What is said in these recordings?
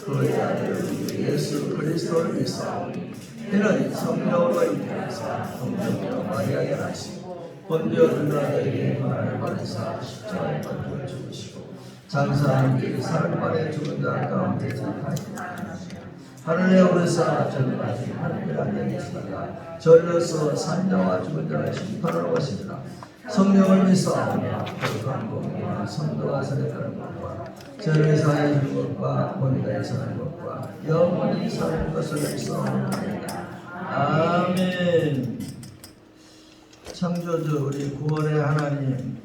그의 아들 예수 그리스도를 믿사오니 이는 성령으로 잉태하사 동정녀 마리아에게 나시고 본디오 빌라도에게 고난을 받으사 십자가에 달려 죽으시고 장사한 뒤 사흘 만에 죽은 자 가운데 살아나시고 하늘에 오르사 전능하신 하나님의 앉아 계시다가 저리로서 산자와 죽은 자를 심판하러 가시리라. 성령을 믿사오며 거룩한 공의와 성도가 세례하는 것과 죄를 사하여 준 것과 몸이 사는 것과 영원히 사는 것을 믿사옵나이다. 아멘. 창조주 우리 구원의 하나님,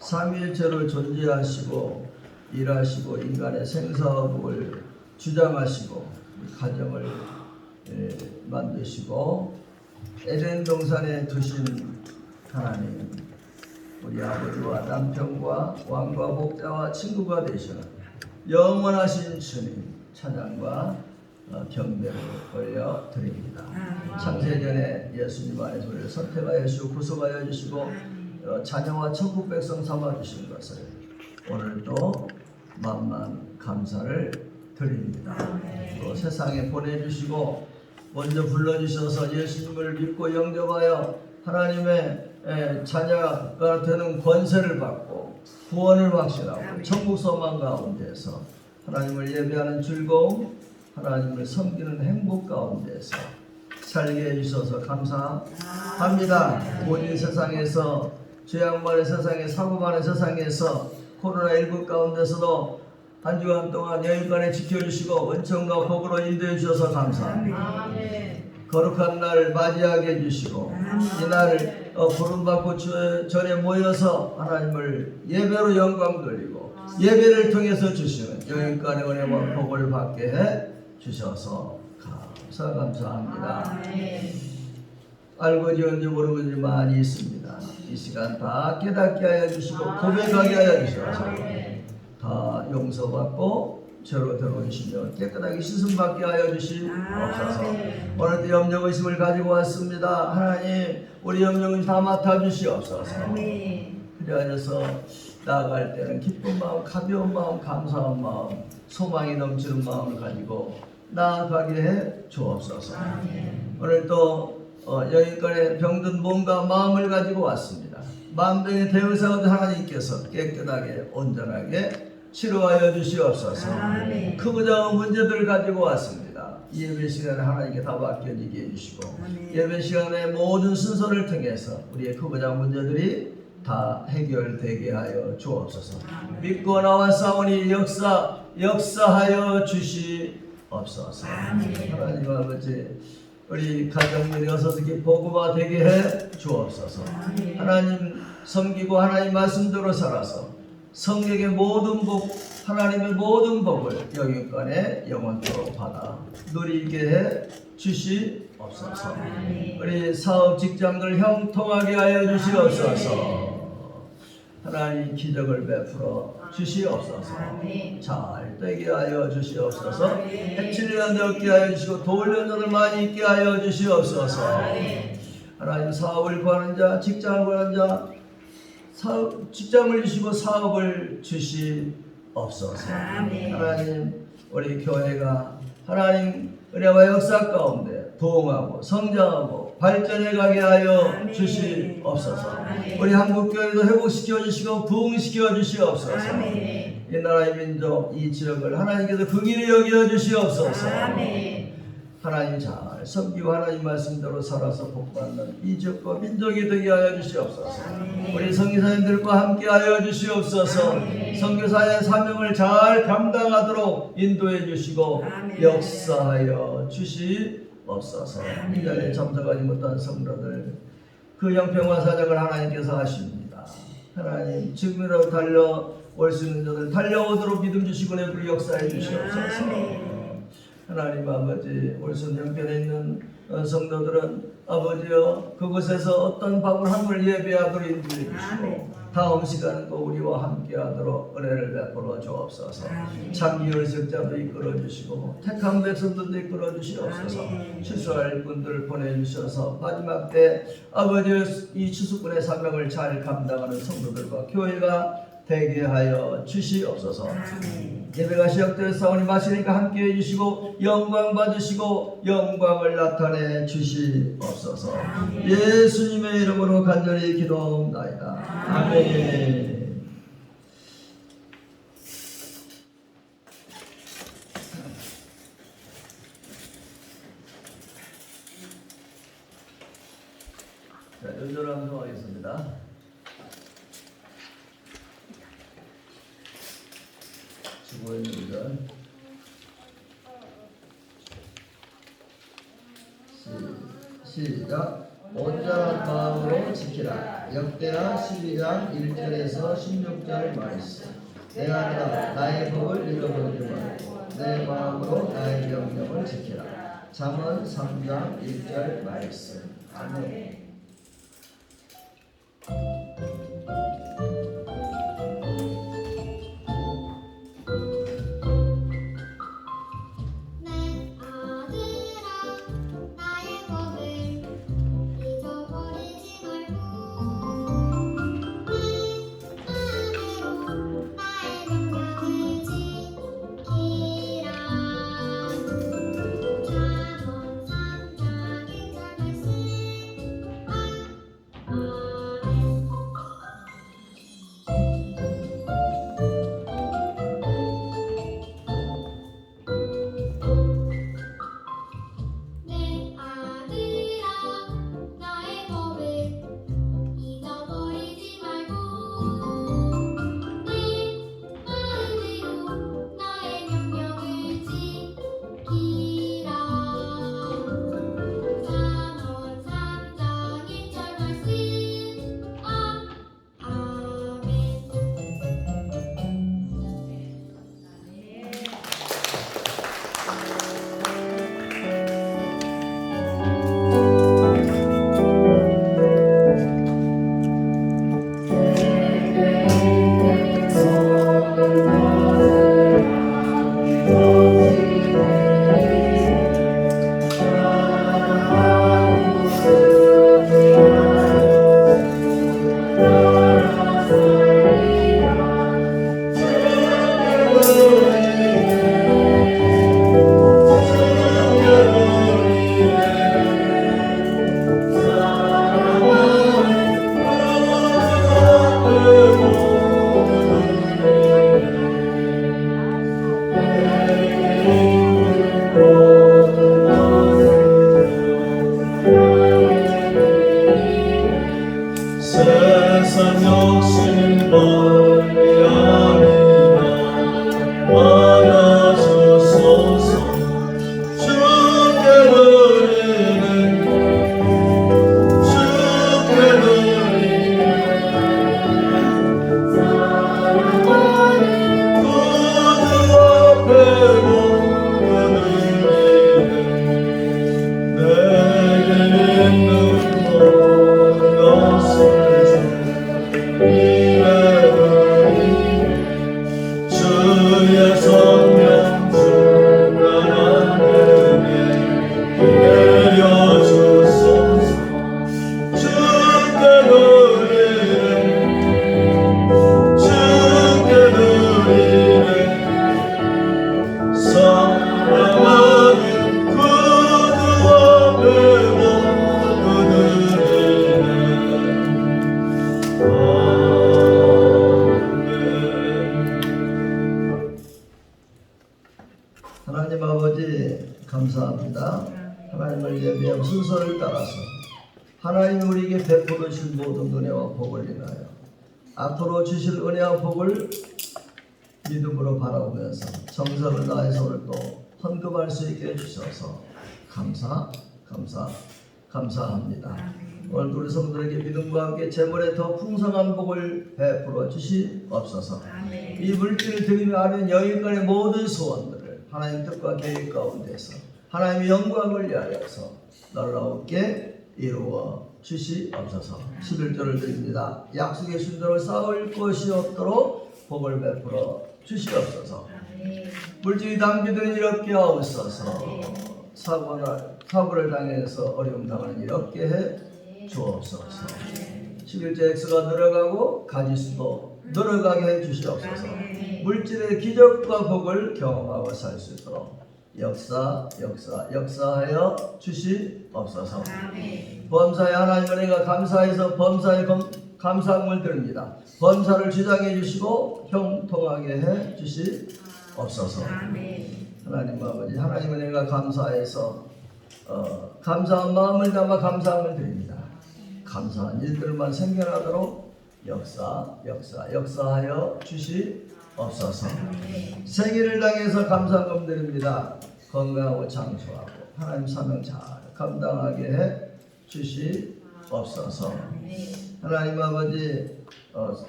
삼위일체로 존재하시고 일하시고 인간의 생사복을 주장하시고 가정을 만드시고 에덴 동산에 두신 하나님, 우리 아버지와 남편과 왕과 목자와 친구가 되시는 영원하신 주님 찬양과 경배를 올려드립니다. 창세전에 예수님 안에서 우리를 선택하여 주시고 구속하여 주시고 자녀와 천국 백성 삼아주신 것을 오늘도 만만 감사를 드립니다. 또 세상에 보내주시고 먼저 불러주셔서 예수님을 믿고 영접하여 하나님의 자녀가 되는 권세를 받고 구원을 확신하고 천국 소망 가운데서 하나님을 예배하는 즐거움, 하나님을 섬기는 행복 가운데서 살게 해주셔서 감사합니다. 모든 세상에서 죄악 많은 세상에 사고 많은 세상에서 코로나19 가운데서도 한 주간 동안 여기까지 지켜주시고 은총과 복으로 인도해 주셔서 감사합니다. 거룩한 날을 맞이하게 해주시고 이 날을 부름받고 전에 모여서 하나님을 예배로 영광 돌리고 예배를 통해서 주시는 여기까지 은혜와 복을 받게 해 주셔서 감사합니다. 알고 지은지 모르고 지 많이 있습니다. 이 시간 다 깨닫게 하여 주시고 고백하게 하여 주셔서 다 용서받고 죄로 들어오시며 깨끗하게 씻음받게 하여 주시옵소서. 오늘도 염려의심을 가지고 왔습니다. 하나님 우리 염려의심 다 맡아주시옵소서. 그리하여서 나아갈 때는 기쁜 마음, 가벼운 마음, 감사한 마음, 소망이 넘치는 마음을 가지고 나아가게 해 주옵소서. 오늘도 여기까지 병든 몸과 마음을 가지고 왔습니다. 만병의 대의사가 하나님께서 깨끗하게 온전하게 치료하여 주시옵소서. 크고 작은 문제들을 가지고 왔습니다. 예배 시간에 하나님께 다 맡겨지게 해주시고 예배 시간에 모든 순서를 통해서 우리의 크고 작은 문제들이 다 해결되게 하여 주옵소서. 믿고 나왔사오니 역사하여 주시옵소서. 하나님 아버지 우리 가정들이 어서서히 복음화 되게 해 주옵소서. 하나님 섬기고 하나님 말씀대로 살아서 성령의 모든 복, 하나님의 모든 복을 여기까지 영원토록 받아 누리게 해 주시옵소서. 우리 사업 직장들 형통하게 하여 주시옵소서. 하나님 기적을 베풀어 주시옵소서. 잘 되게 하여 주시옵소서. 해치리는 얻게 하여 주시고 도울련전을 많이 있게 하여 주시옵소서. 하나님 사업을 구하는 자, 직장을 구하는 자, 직장을 주시고 사업을 주시옵소서. 하나님 우리 교회가 하나님 은혜와 역사 가운데 도움하고 성장하고 발전해 가게 하여 주시옵소서. 우리 한국교회도 회복시켜 주시고 부흥시켜 주시옵소서. 이 나라의 민족, 이 지역을 하나님께서 긍휼히 여겨 주시옵소서. 하나님 잘 섬기고 하나님 말씀대로 살아서 복받는 이 지역과 민족이 되게 하여 주시옵소서. 우리 선교사님들과 함께 하여 주시옵소서. 선교사의 사명을 잘 감당하도록 인도해 주시고 역사하여 주시옵소서. 이 자리에 참석하지 못한 성도들 그 형평화 사역을 하나님께서 하십니다. 하나님 지금이라도 달려올 수 있는 자들 달려오도록 믿음 주시고 우리 역사해 주시옵소서. 하나님 아버지 올순 형편에 있는 성도들은 아버지여 그곳에서 어떤 밥을 한물 예배하도록 인도해 주시고 다음 시간도 우리와 함께하도록 은혜를 베풀어 주옵소서. 참기 열색자도 이끌어 주시고 택한 백성들도 이끌어 주시옵소서. 추수할 분들을 보내주셔서 마지막 때 아버지 이 추수꾼의 사명을 잘 감당하는 성도들과 교회가 되게 하여 주시옵소서. 예배가 시작되었사오니 마시니까 함께해 주시고 영광 받으시고 영광을 나타내 주시옵소서. 예수님의 이름으로 간절히 기도하옵나이다. 아멘. 자, 연주를 한번 하겠습니다. 주보의 연주 시작. 온전한 마음으로 지키라. 역대하 12장 1절에서 16절 말씀. 내 아들아 나의 법을 잃어버리지 말고 내 마음으로 나의 명령을 지키라. 잠언 3장 1절 말씀. 아멘. 하나님 아버지 감사합니다. 하나님을 예배한 순서를 따라서 하나님이 우리에게 베풀어 주신 모든 은혜와 복을 인하여 앞으로 주실 은혜와 복을 믿음으로 바라보면서 정성을 다해서 오늘도 헌금할 수 있게 해주셔서 감사합니다. 오늘 우리 성도에게 믿음과 함께 재물에 더 풍성한 복을 베풀어 주시옵소서. 이 물질 드리며 하는 여인간의 모든 소원들을 하나님 뜻과 계획 가운데서 하나님의 영광을 위하여서 놀라우게 이루어 주시옵소서. 11절을 드립니다. 약속의 순대로 쌓을 것이 없도록 복을 베풀어 주시옵소서. 물질이 담기들은 이렇게 하옵소서. 사고를 당해서 어려움 당하는 이렇게 해 주옵소서. 11조 X가 늘어가고 가지수도 늘어가게 해주시옵소서. 물질의 기적과 복을 경험하고 살 수 있도록 역사하여 주시옵소서. 범사에 하나님 은혜가 감사해서 범사에 감사함을 드립니다. 범사를 주장해 주시고 형통하게 해 주시옵소서. 하나님 아버지, 하나님 은혜가 감사해서 감사한 마음을 담아 감사함을 드립니다. 감사한 일들만 생겨나도록 역사하여 주시옵소서. 생일을 당해서 감사금 드립니다. 건강하고 장수하고 하나님 사명 잘 감당하게 해 주시옵소서. 하나님 아버지,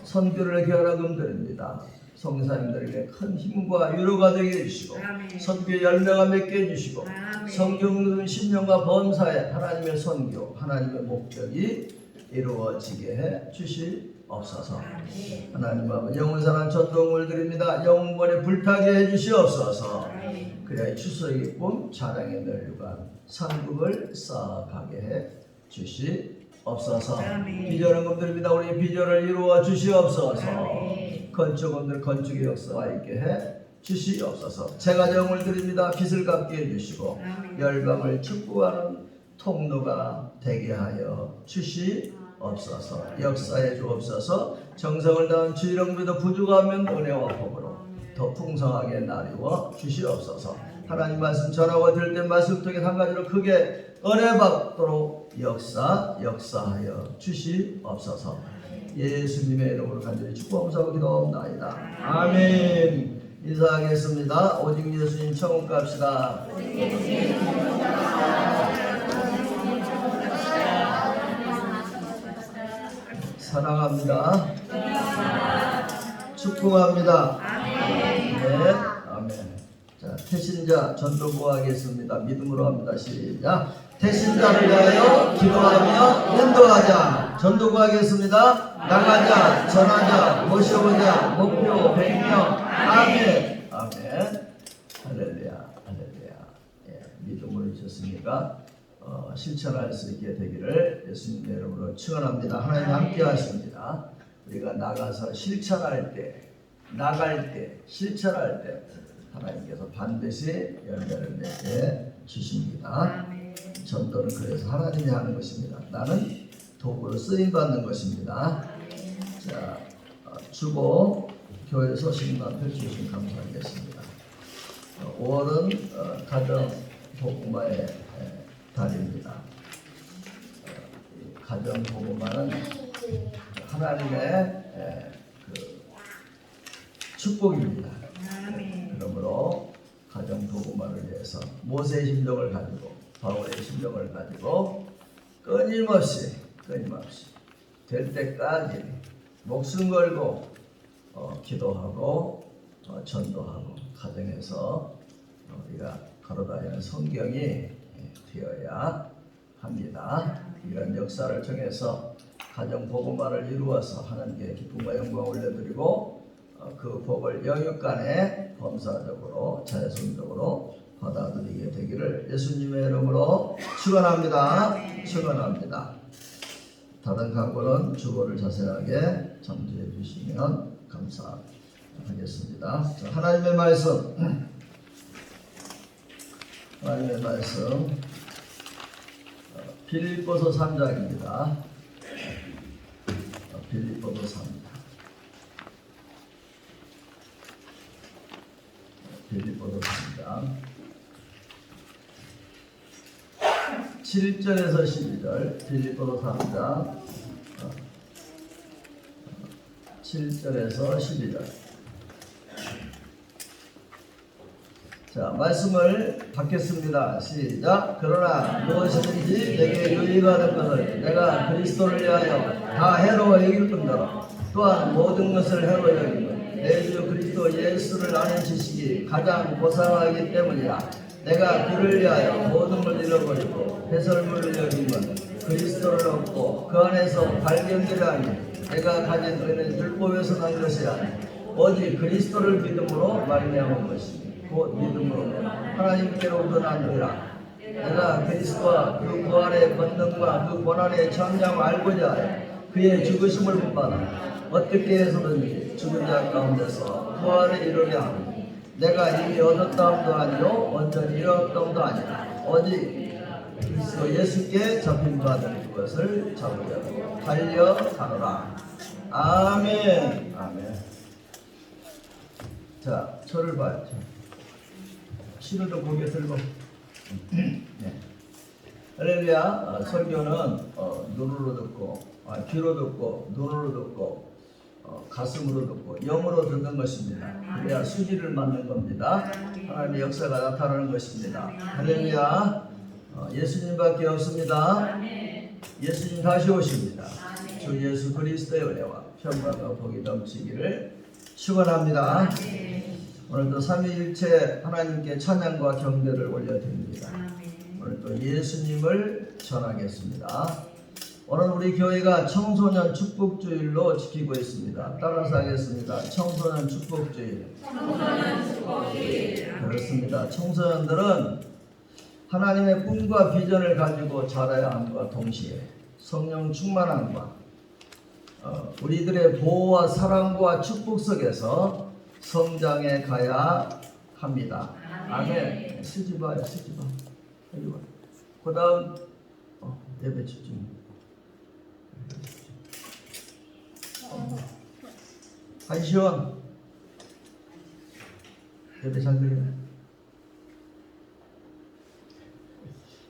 선교를 기원하금 드립니다. 성사님들에게 큰 힘과 위로가 되게 해주시고 선교 열매가 맺게 해주시고 성경 신령과 범사에 하나님의 선교, 하나님의 목적이 이루어지게 해 주시옵소서. 하나님 아버지, 영원사랑 전동을 드립니다. 영원에 불타게 해 주시옵소서. 그래야 추수의 기쁨, 자랑의 멸류관, 상급을 쌓아가게 해 주시옵소서. 비전을 드립니다. 우리 비전을 이루어 주시옵소서. 건축원들 건축의 역사가 있게 해 주시옵소서. 제가정을 드립니다. 빚을 갚게 해주시고 열방을 축복하는 통로가 되게 하여 주시옵소서. 역사해 주옵소서. 정성을 다한 주일영비도 부족하면 은혜와 복으로 더 풍성하게 나누어 주시옵소서. 하나님 말씀 전하고 들을 때 말씀 통해 한 가지로 크게 은혜 받도록 역사하여 주시옵소서. 예수님의 이름으로 간절히 축복하면서 기도합니다. 아멘. 인사하겠습니다. 오직 예수님 천국 갑시다. 사랑합니다. 축복합니다. 네, 아멘. 자, 태신자 전도 구하겠습니다. 믿음으로 합니다. 시작. 태신자를 위하여 기도하며 인도하자. 전도 구하겠습니다. 나가자, 전하자, 모셔보자. 목표 100명. 아멘. 아멘. 할렐루야. 예, 믿음으로 주셨으니까 실천할 수 있게 되기를 예수님의 이름으로 축원합니다. 하나님 함께 하십니다. 우리가 나가서 실천할 때, 실천할 때 하나님께서 반드시 열매를 맺게 주십니다. 전도는 그래서 하나님이 하는 것입니다. 나는 도구로 쓰임받는 것입니다. 자, 주보 교회 소식만 펼쳐주시면 감사하겠습니다. 5월은 가정 복음화의 달입니다. 가정 복음화는 하나님의 축복입니다. 그러므로 가정 복음화를 위해서 모세의 심정을 가지고 바울의 심정을 가지고 끊임없이 될 때까지 목숨 걸고 기도하고 전도하고 가정에서 우리가 걸어다니는 성경이 되어야 합니다. 이런 역사를 통해서 가정 복음화를 이루어서 하나님께 기쁨과 영광을 올려드리고 그 복을 영육간에 범사적으로 자연성적으로 받아들이게 되기를 예수님의 이름으로 축원합니다. 다른 각오는 주보를 자세하게 참조해 주시면 감사하겠습니다. 자, 하나님의 말씀 빌립보서 3장입니다. 빌립보서 3장. 빌립보서 3장 7절에서 12절. 빌립보서 3장 7절에서 12절. 자, 말씀을 받겠습니다. 시작. 그러나 무엇이든지 내게 유익하는 것을 내가 그리스도를 위하여 다 해로 여길 뿐더러 또한 모든 것을 해로 여기고 내 주 그리스도 예수를 아는 지식이 가장 고상하기 때문이라. 내가 그를 위하여 모든 걸 잃어버리고 배설물을 여기면 그리스도를 얻고 그 안에서 발견되려 하니 내가 가진 은혜는 율법에서 난 것이 아니라 오직 그리스도를 믿음으로 말미암은 것이니 곧 믿음으로 하나님께로부터 나느니라. 내가 그리스도와 그 부활의 권능과 그 고난의 참잠을 알고자 하여 그의 죽으심을 본받아 어떻게 해서든지 죽은 자 가운데서 부활을 이루게 하고 내가 이미 얻었다함도 아니요 완전히 잃었다함도 아니라 오직 그리스도 예수께 잡힌 바된 그것을 잡으려고 달려가노라. 아멘. 아멘. 자, 저를 봐요. 시루도 고개 들고. 네. 할렐루야. 설교는 눈으로 듣고 귀로 듣고 눈으로 듣고 가슴으로 듣고 영으로 듣는 것입니다. 그래야 수지를 맞는 겁니다. 하나님의 역사가 나타나는 것입니다. 할렐루야. 예수님밖에 없습니다. 예수님 다시 오십니다. 주 예수 그리스도의 은혜와 평강과 복이 넘치기를 축원합니다. 오늘도 삼위일체 하나님께 찬양과 경배를 올려드립니다. 오늘도 예수님을 전하겠습니다. 오늘 우리 교회가 청소년 축복주일로 지키고 있습니다. 따라서 하겠습니다. 청소년 축복주일. 그렇습니다. 청소년들은 하나님의 꿈과 비전을 가지고 자라야 함과 동시에 성령 충만함과 우리들의 보호와 사랑과 축복 속에서 성장해 가야 합니다. 아멘. 쓰지 마요. 쓰지 마. 그 다음 예배 집중. 한시원 예배 잘 들리네.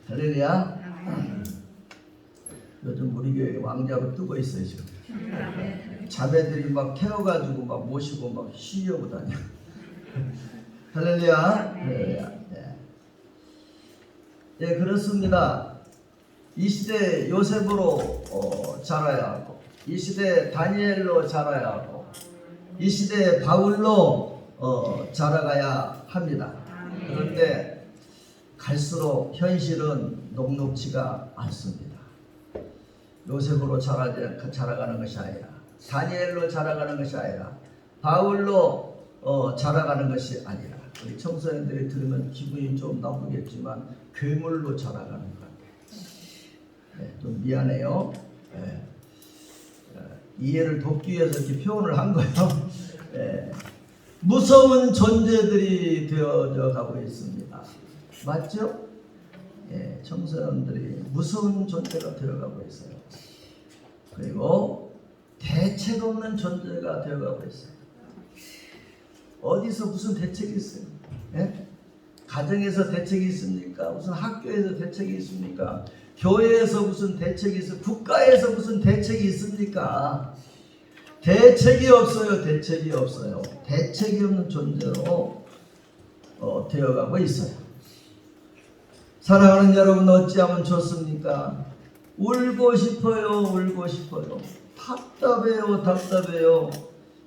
할렐루야. 요즘 우리 교회 왕자로 뜨고 있어요 지금. 자매들이 막 태워가지고 막 모시고 막 쉬려고 다녀. 할렐루야. 할렐루야. 예, 그렇습니다. 이 시대 요셉으로 자라야 하고, 이 시대 다니엘로 자라야 하고, 이 시대 바울로 자라가야 합니다. 그런데 갈수록 현실은 녹록지가 않습니다. 요셉으로 자라가는 것이 아니라, 다니엘로 자라가는 것이 아니라, 바울로 자라가는 것이 아니라, 우리 청소년들이 들으면 기분이 좀 나쁘겠지만 괴물로 자라가는 것 같아요. 네, 좀 미안해요. 네. 이해를 돕기 위해서 이렇게 표현을 한 거예요. 네. 무서운 존재들이 되어져 가고 있습니다. 맞죠? 네, 청소년들이 무서운 존재가 되어가고 있어요. 그리고 대책 없는 존재가 되어가고 있어요. 어디서 무슨 대책이 있어요? 네? 가정에서 대책이 있습니까? 무슨 학교에서 대책이 있습니까? 교회에서 무슨 대책이 있어요? 국가에서 무슨 대책이 있습니까? 대책이 없어요. 대책이 없어요. 대책이 없는 존재로 되어가고 있어요. 사랑하는 여러분, 어찌하면 좋습니까? 울고 싶어요. 울고 싶어요. 답답해요. 답답해요.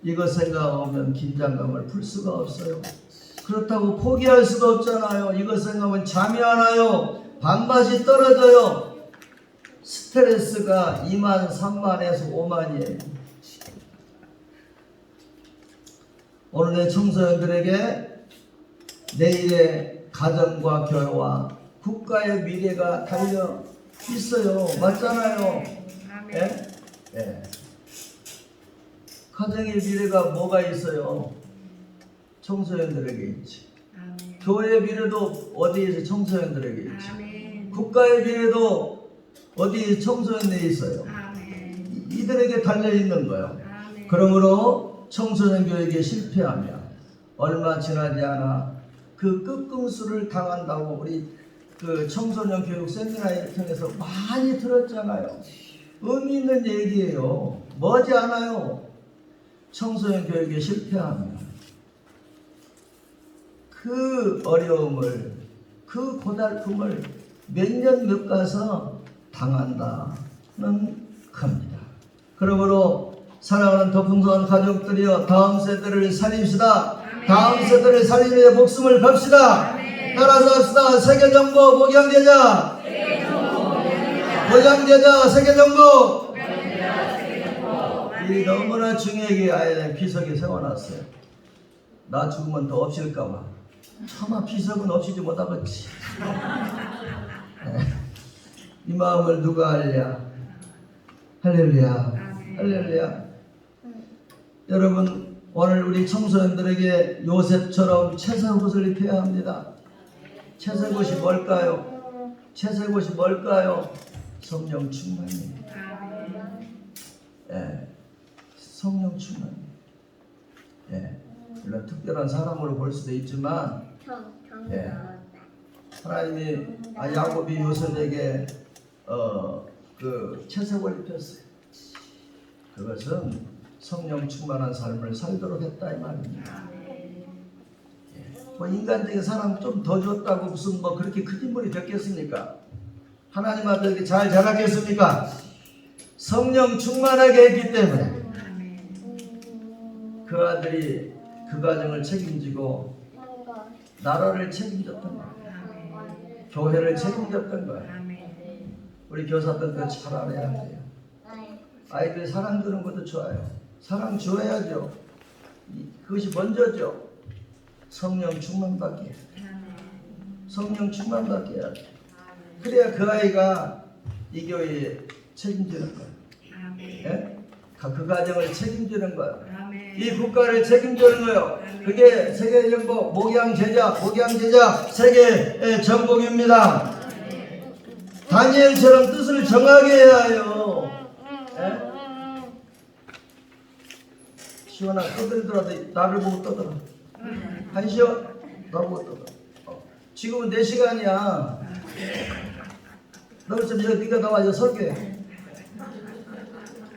이거 생각하면 긴장감을 풀 수가 없어요. 그렇다고 포기할 수도 없잖아요. 이거 생각하면 잠이 안 와요. 밥맛이 떨어져요. 스트레스가 2만, 3만에서 5만이에요. 오늘의 청소년들에게 내일의 가정과 교회와 국가의 미래가 달려 있어요. 맞잖아요. 예? 예. 가정의 미래가 뭐가 있어요? 청소년들에게 있지. 아멘. 교회의 미래도 어디에 있어요? 청소년들에게 있지. 아멘. 국가의 미래도 어디에 청소년들에 있어요. 아멘. 이들에게 달려있는 거예요. 아멘. 그러므로 청소년 교육에 실패하면 얼마 지나지 않아 그 끄끔수를 당한다고 우리 그 청소년 교육 세미나를 통해서 많이 들었잖아요. 의미 있는 얘기예요. 머지않아요. 청소년 교육에 실패하면 그 어려움을, 그 고달픔을 몇 년 못 가서 당한다는 겁니다. 그러므로 사랑하는 더 풍성한 가족들이여, 다음 세대를 살립시다. 다음 세대를 살리기 위해 목숨을 겁시다. 따라서 합시다. 세계정복 목양제자, 목양제자 세계정복. 이 너무나 중요하게 아예 비석에 세워놨어요. 나 죽으면 더 없일까봐. 차마 비석은 없이지 못하겠지. 이 마음을 누가 알랴? 할렐루야. 할렐루야. 여러분, 오늘 우리 청소년들에게 요셉처럼 채색 옷을 입혀야 합니다. 채색 옷이 뭘까요? 채색 옷이 뭘까요? 성령 충만입니다. 예, 성령 충만. 예, 물론 특별한 사람으로 볼 수도 있지만, 예, 하나님이 야곱이 요셉에게 그 채색을 입혔어요. 그것은 성령 충만한 삶을 살도록 했다 이 말입니다. 뭐 인간적인 사람 좀 더 줬다고 무슨 뭐 그렇게 큰 인물이 됐겠습니까? 하나님 앞에 잘 자랐겠습니까? 성령 충만하게 했기 때문에 그 아들이 그 가정을 책임지고 나라를 책임졌던 거예요. 교회를 책임졌던 거예요. 우리 교사들도 잘 알아야 돼요. 아이들 사랑 주는 것도 좋아요. 사랑 줘야죠. 그것이 먼저죠. 성령 충만받게. 성령 충만받게 해야 돼. 그래야 그 아이가 이 교회에 책임지는 거예요. 예? 그 가정을 책임지는 거예요. 이 국가를 책임지는 거예요. 그게 세계 정복, 목양 제자 세계 정복입니다. 다니엘처럼 뜻을 정하게 해야 해요. 예? 시원아 떠들더라도 나를 보고 떠들어. 한시원 나를 보고 떠들어. 지금은 내 시간이야. 너 좀 네가 나와 이제 설교해.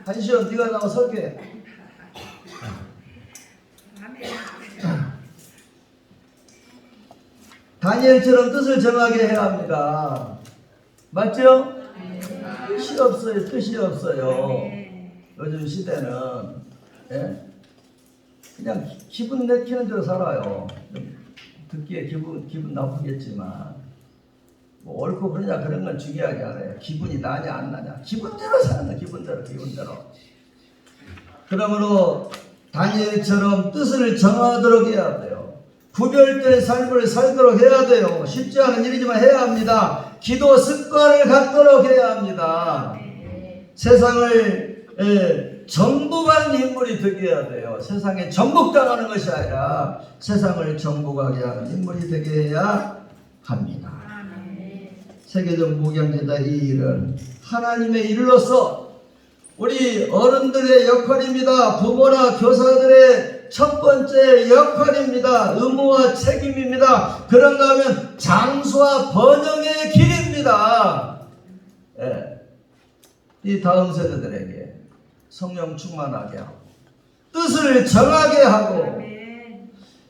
한시원 네가 나와 설교해. 다니엘처럼 뜻을 정하게 해야 합니다. 맞죠? 뜻이 없어요. 뜻이 없어요. 요즘 시대는 예? 그냥 기분 내키는 대로 살아요. 듣기에 기분 나쁘겠지만 뭐 옳고 그러냐 그런 건 중요하지 않아요. 기분이 나냐 안 나냐 기분대로 사는 거야. 기분대로. 그러므로 다니엘처럼 뜻을 정하도록 해야 돼요. 구별된 삶을 살도록 해야 돼요. 쉽지 않은 일이지만 해야 합니다. 기도 습관을 갖도록 해야 합니다. 세상을 정복하는 인물이 되게 해야 돼요. 세상에 정복당하는 것이 아니라 세상을 정복하게 하는 인물이 되게 해야 합니다. 세계적 목양제다 이 일은 하나님의 일로서 우리 어른들의 역할입니다. 부모나 교사들의 첫 번째 역할입니다. 의무와 책임입니다. 그런가 하면 장수와 번영의 길입니다. 예. 이 다음 세대들에게 성령 충만하게 하고 뜻을 정하게 하고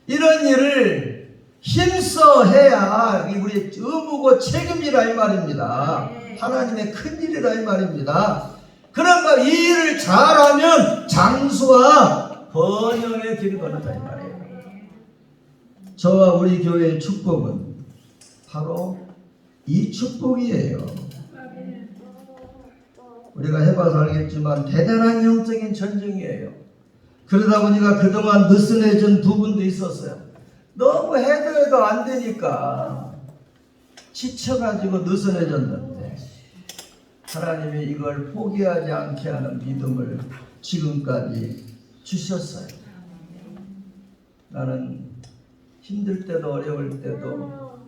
이런 일을 힘써 해야 우리 의무고 책임이라 이 말입니다. 하나님의 큰 일이라 이 말입니다. 그런가 이 일을 잘하면 장수와 번영의 길이 걸린다 이 말이에요. 저와 우리 교회의 축복은 바로 이 축복이에요. 우리가 해봐서 알겠지만 대단한 영적인 전쟁이에요. 그러다 보니까 그동안 느슨해진 부분도 있었어요. 너무 해도 안 되니까 지쳐가지고 느슨해졌는데 하나님이 이걸 포기하지 않게 하는 믿음을 지금까지 주셨어요. 나는 힘들 때도 어려울 때도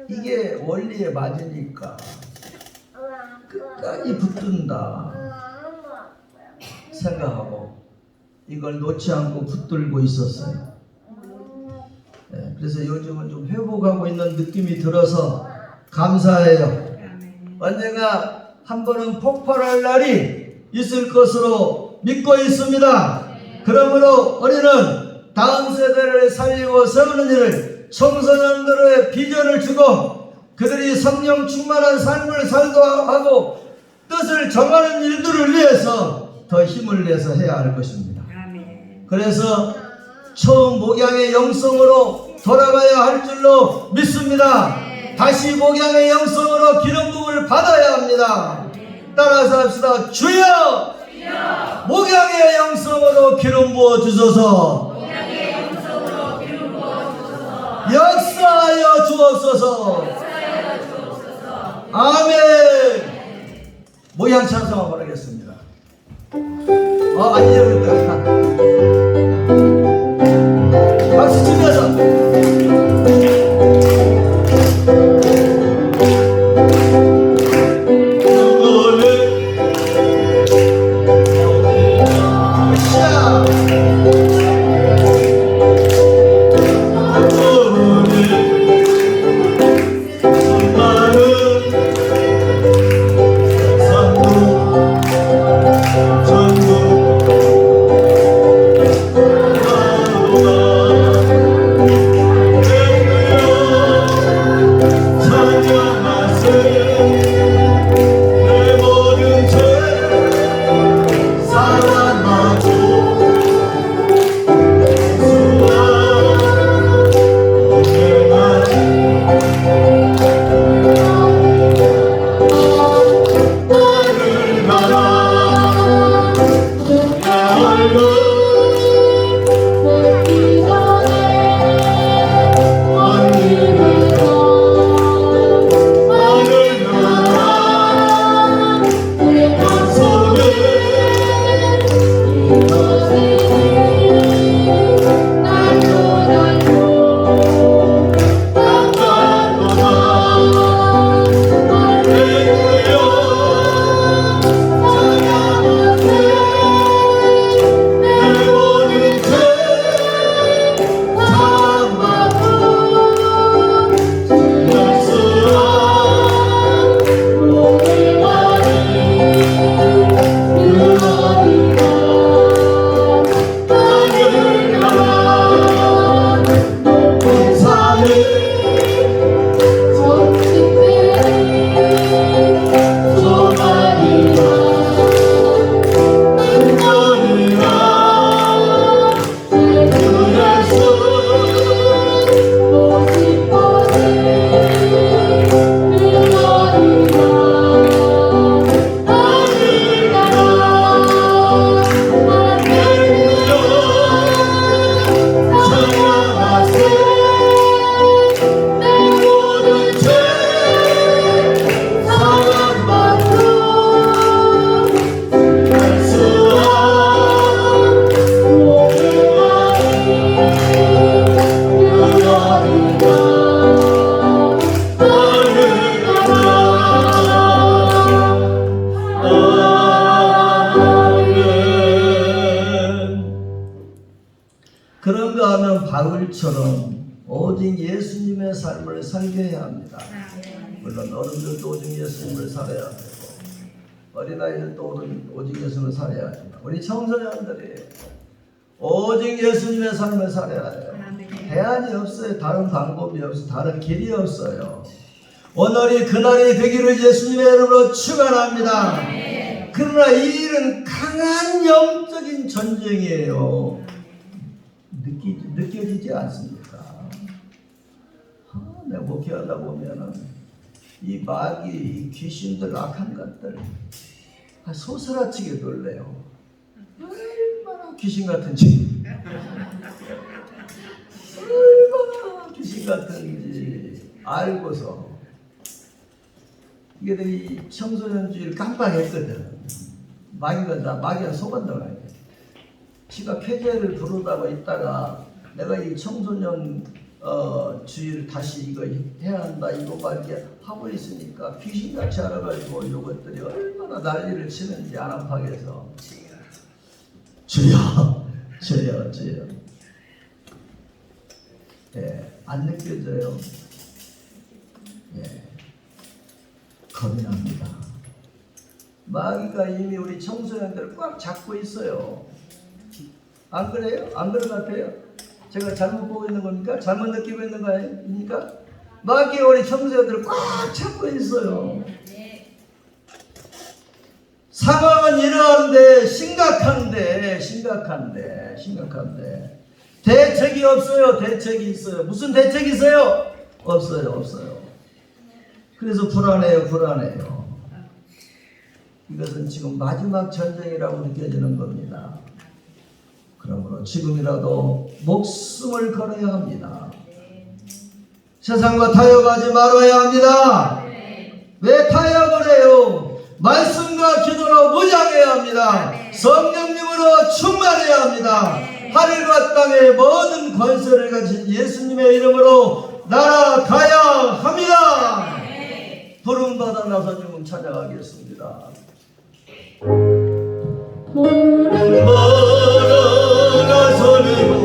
이게 원리에 맞으니까 끝까지 붙든다 생각하고 이걸 놓지 않고 붙들고 있었어요. 네, 그래서 요즘은 좀 회복하고 있는 느낌이 들어서 감사해요. 언젠가 한 번은 폭발할 날이 있을 것으로 믿고 있습니다. 그러므로 우리는 다음 세대를 살리고 세우는 일을 청소년들의 비전을 주고 그들이 성령 충만한 삶을 살도 하고 뜻을 정하는 일들을 위해서 더 힘을 내서 해야 할 것입니다. 그래서 처음 목양의 영성으로 돌아가야 할 줄로 믿습니다. 다시 목양의 영성으로 기름 부음을 받아야 합니다. 따라서 합시다. 주여 목양의 영성으로 기름 부어 주소서. 역사하여 주옵소서. 아멘. 모양 찬송을 바라겠습니다. 안 잊어버렸다. 박수 치면서. 그런가 하면 바울처럼 오직 예수님의 삶을 살게해야 합니다. 물론 어른들도 오직 예수님을 살아야 되고 어린아이들도 오직 예수님을 살아야 합니다. 우리 청소년들이 오직 예수님의 삶을 살아야 해요. 대안이 없어요. 다른 방법이 없어요. 다른 길이 없어요. 오늘이 그날이 되기를 예수님의 이름으로 축원합니다. 그러나 이 일은 강한 영적인 전쟁이에요. 느껴지지 않습니까? 내가 목회하다 보면은 이 마귀, 이 귀신들, 악한 것들 소스라치게 놀래요. 얼마나 귀신 같은지, 얼마나 귀신 같은지 알고서 이게 이 청소년주의를 깜빡했거든. 마귀가 속았다고 해요. 지가 폐죄를 부르다가 있다가 내가 이 청소년 주의를 다시 이거 해야 한다 이거 막 이렇게 하고 있으니까 귀신같이 알아가지고 이것들이 얼마나 난리를 치는지 안압하게해서 주여 주여 주여. 예, 안 느껴져요. 예, 겁이 납니다. 마귀가 이미 우리 청소년들을 꽉 잡고 있어요. 안 그래요? 안 그런 것 같아요? 제가 잘못 보고 있는 겁니까? 잘못 느끼고 있는 거 아닙니까? 마귀 우리 청소년들을 꽉 잡고 있어요. 상황은 이러한데 심각한데 대책이 없어요. 대책이 있어요. 무슨 대책이 있어요? 없어요. 그래서 불안해요. 이것은 지금 마지막 전쟁이라고 느껴지는 겁니다. 그러므로 지금이라도 목숨을 걸어야 합니다. 세상과 타협하지 말아야 합니다. 왜 타협을 해요? 말씀과 기도로 무장해야 합니다. 성령님으로 충만해야 합니다. 하늘과 땅의 모든 권세를 가진 예수님의 이름으로 날아가야 합니다. 부름받아 나서 조금 찾아가겠습니다. 부름받아 나서는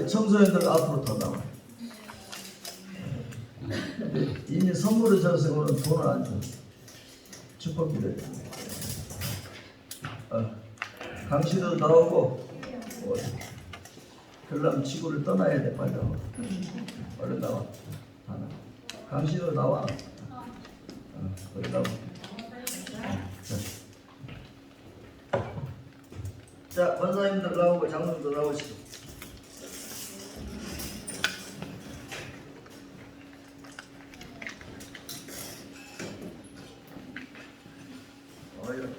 청소년들 앞으로 더 나와. 이미 선물을 줘서 오늘 돈을 안 줘. 축복 기도해. 강신도 나오고 결람 지구를 떠나야 돼. 빨리 나와. 얼른 나와. 강신도 나와. 얼른 나와. 자, 권사님들 나오고 장로님들 나오시고.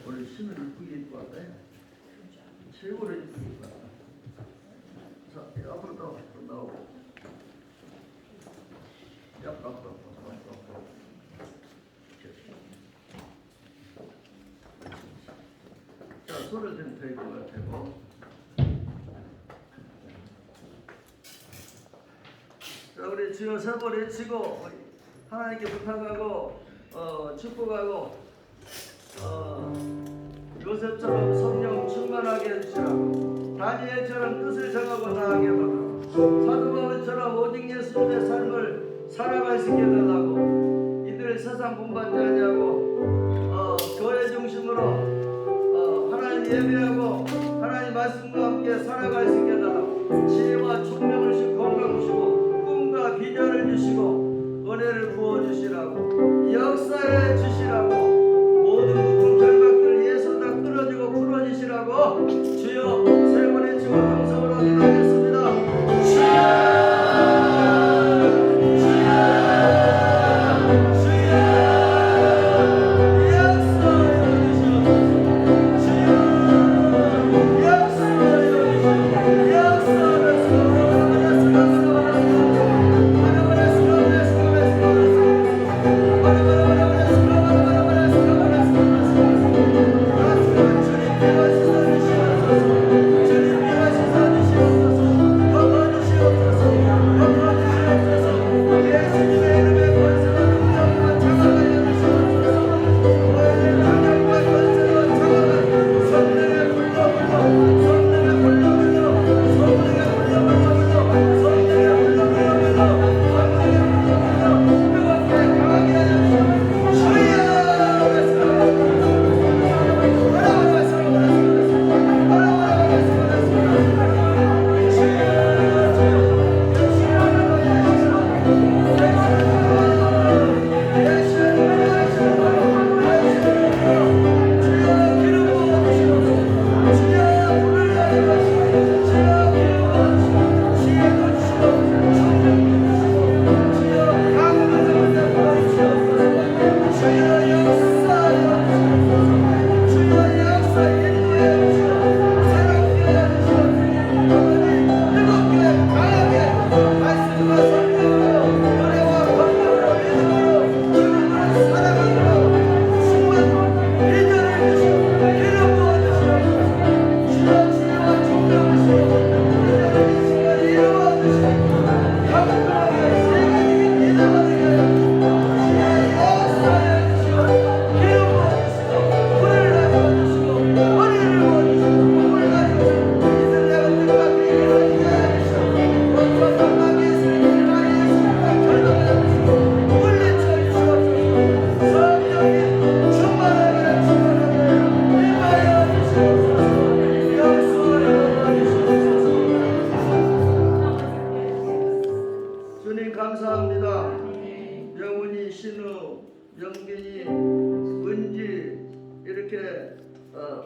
원래 신을 이쁘게 입고 왔다. 최고로 이쁘게 입고 왔다. 자, 앞으로 나오고. 앞으로. 자, 손을 좀 될 것 같고. 자, 우리 주여 세 번 외치고 하나님께 부탁하고 축복하고 요셉처럼 성령 충만하게 해주시라고, 다니엘처럼 뜻을 정하고 나아가게 하고, 사도 바울처럼 오직 예수님의 삶을 살아갈 수 있게 해달라고, 이들 세상 분반지 아니하고 교회 중심으로 하나님 예배하고 하나님 말씀과 함께 살아갈 수 있게 해달라고, 지혜와 총명을 주시고 건강을 주시고 꿈과 비전을 주시고 은혜를 부어주시라고, 역사해 주시라고, 모든 묶음 결박들 예수 다 끊어지고 풀어지시라고 주여 세 번의 치고 동성으로 기도하겠습니다. 주여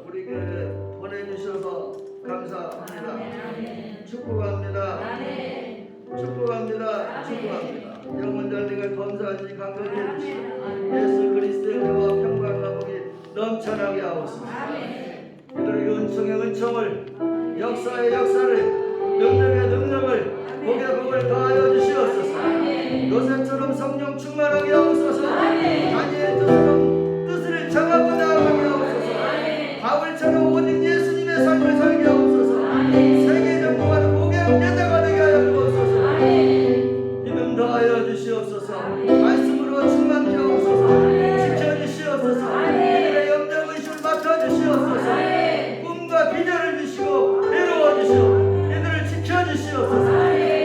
우리 교회 보내주셔서 감사합니다. 축복합니다. 축복합니다. 축복합니다. 영원 전능을 범사하시 강건해 주시고 예수 그리스도의 은혜와 평강과 복이 넘쳐나게 하옵소서. 이들의 은총의 은총을, 역사의 역사를, 능력의 능력을, 복의 복을 더하여 주시옵소서. 요새처럼 성령 충만하게 하옵소서. 다니엘 뜻처럼 뜻을 정하고 나아가게 하옵소서. 바울처럼 오직 예수님의 삶을 살게 하옵소서. 세계정보가 복의 대사가 되게 하여 주옵소서. 믿음 더하여 주시옵소서. 말씀으로 충만케 하옵소서. 지켜주시옵소서. 이들의 염려의식을 맡아주시옵소서. 꿈과 비전을 주시고 이루어주시오. 이들을 지켜주시옵소서.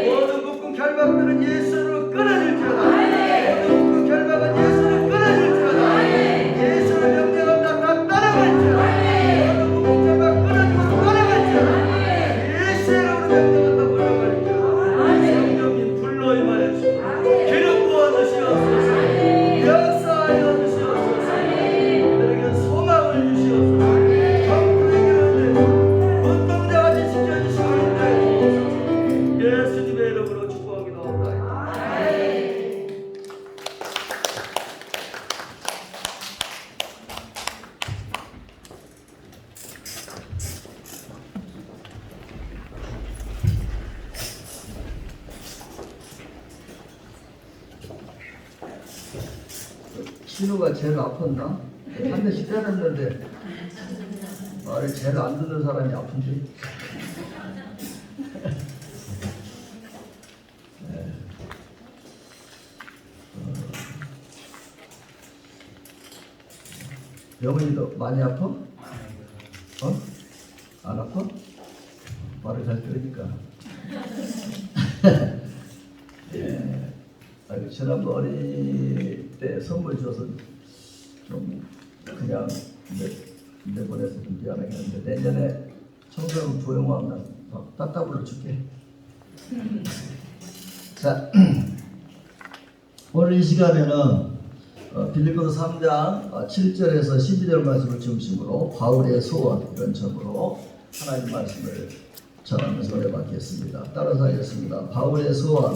모든 묶은 결박들은 예수로 끊어질지어다. 모든 묶은 결박은 예수로 끊어질지어다. 예수를 명령한다. 다 따라갈지어다. 모든 묶은 결박 끊어지고 따라갈지어다. 예수의 이름으로 명령한다. 물러갈지어다. 성령님 불러 임하여 주시고 기름 부어주시옵소서. 역사하여 주시옵소서. 이들에게 소망을 주시옵소서. 운동자같이 지켜주시고 인도해 주옵소서. 예수님의 이름으로 축복하기도 합니다. 신우가 제일 아팠나? 한 대씩 때렸는데 말을 제일 안 듣는 사람이 아픈데. 네. 영은이도 많이 아파? 안 아파? 말을 잘 들으니까. 예. 지난번 어릴 때 선물 줘서 좀 그냥 내보내서 좀 미안하게 했는데 내년에 청소년 부영왕 따따블로 줄게. 자, 오늘 이 시간에는 빌립보서 3장 7절에서 12절 말씀을 중심으로 바울의 소원 이런 점으로 하나님 말씀을 전하면서 은혜 받겠습니다. 따라서 하겠습니다. 바울의 소원.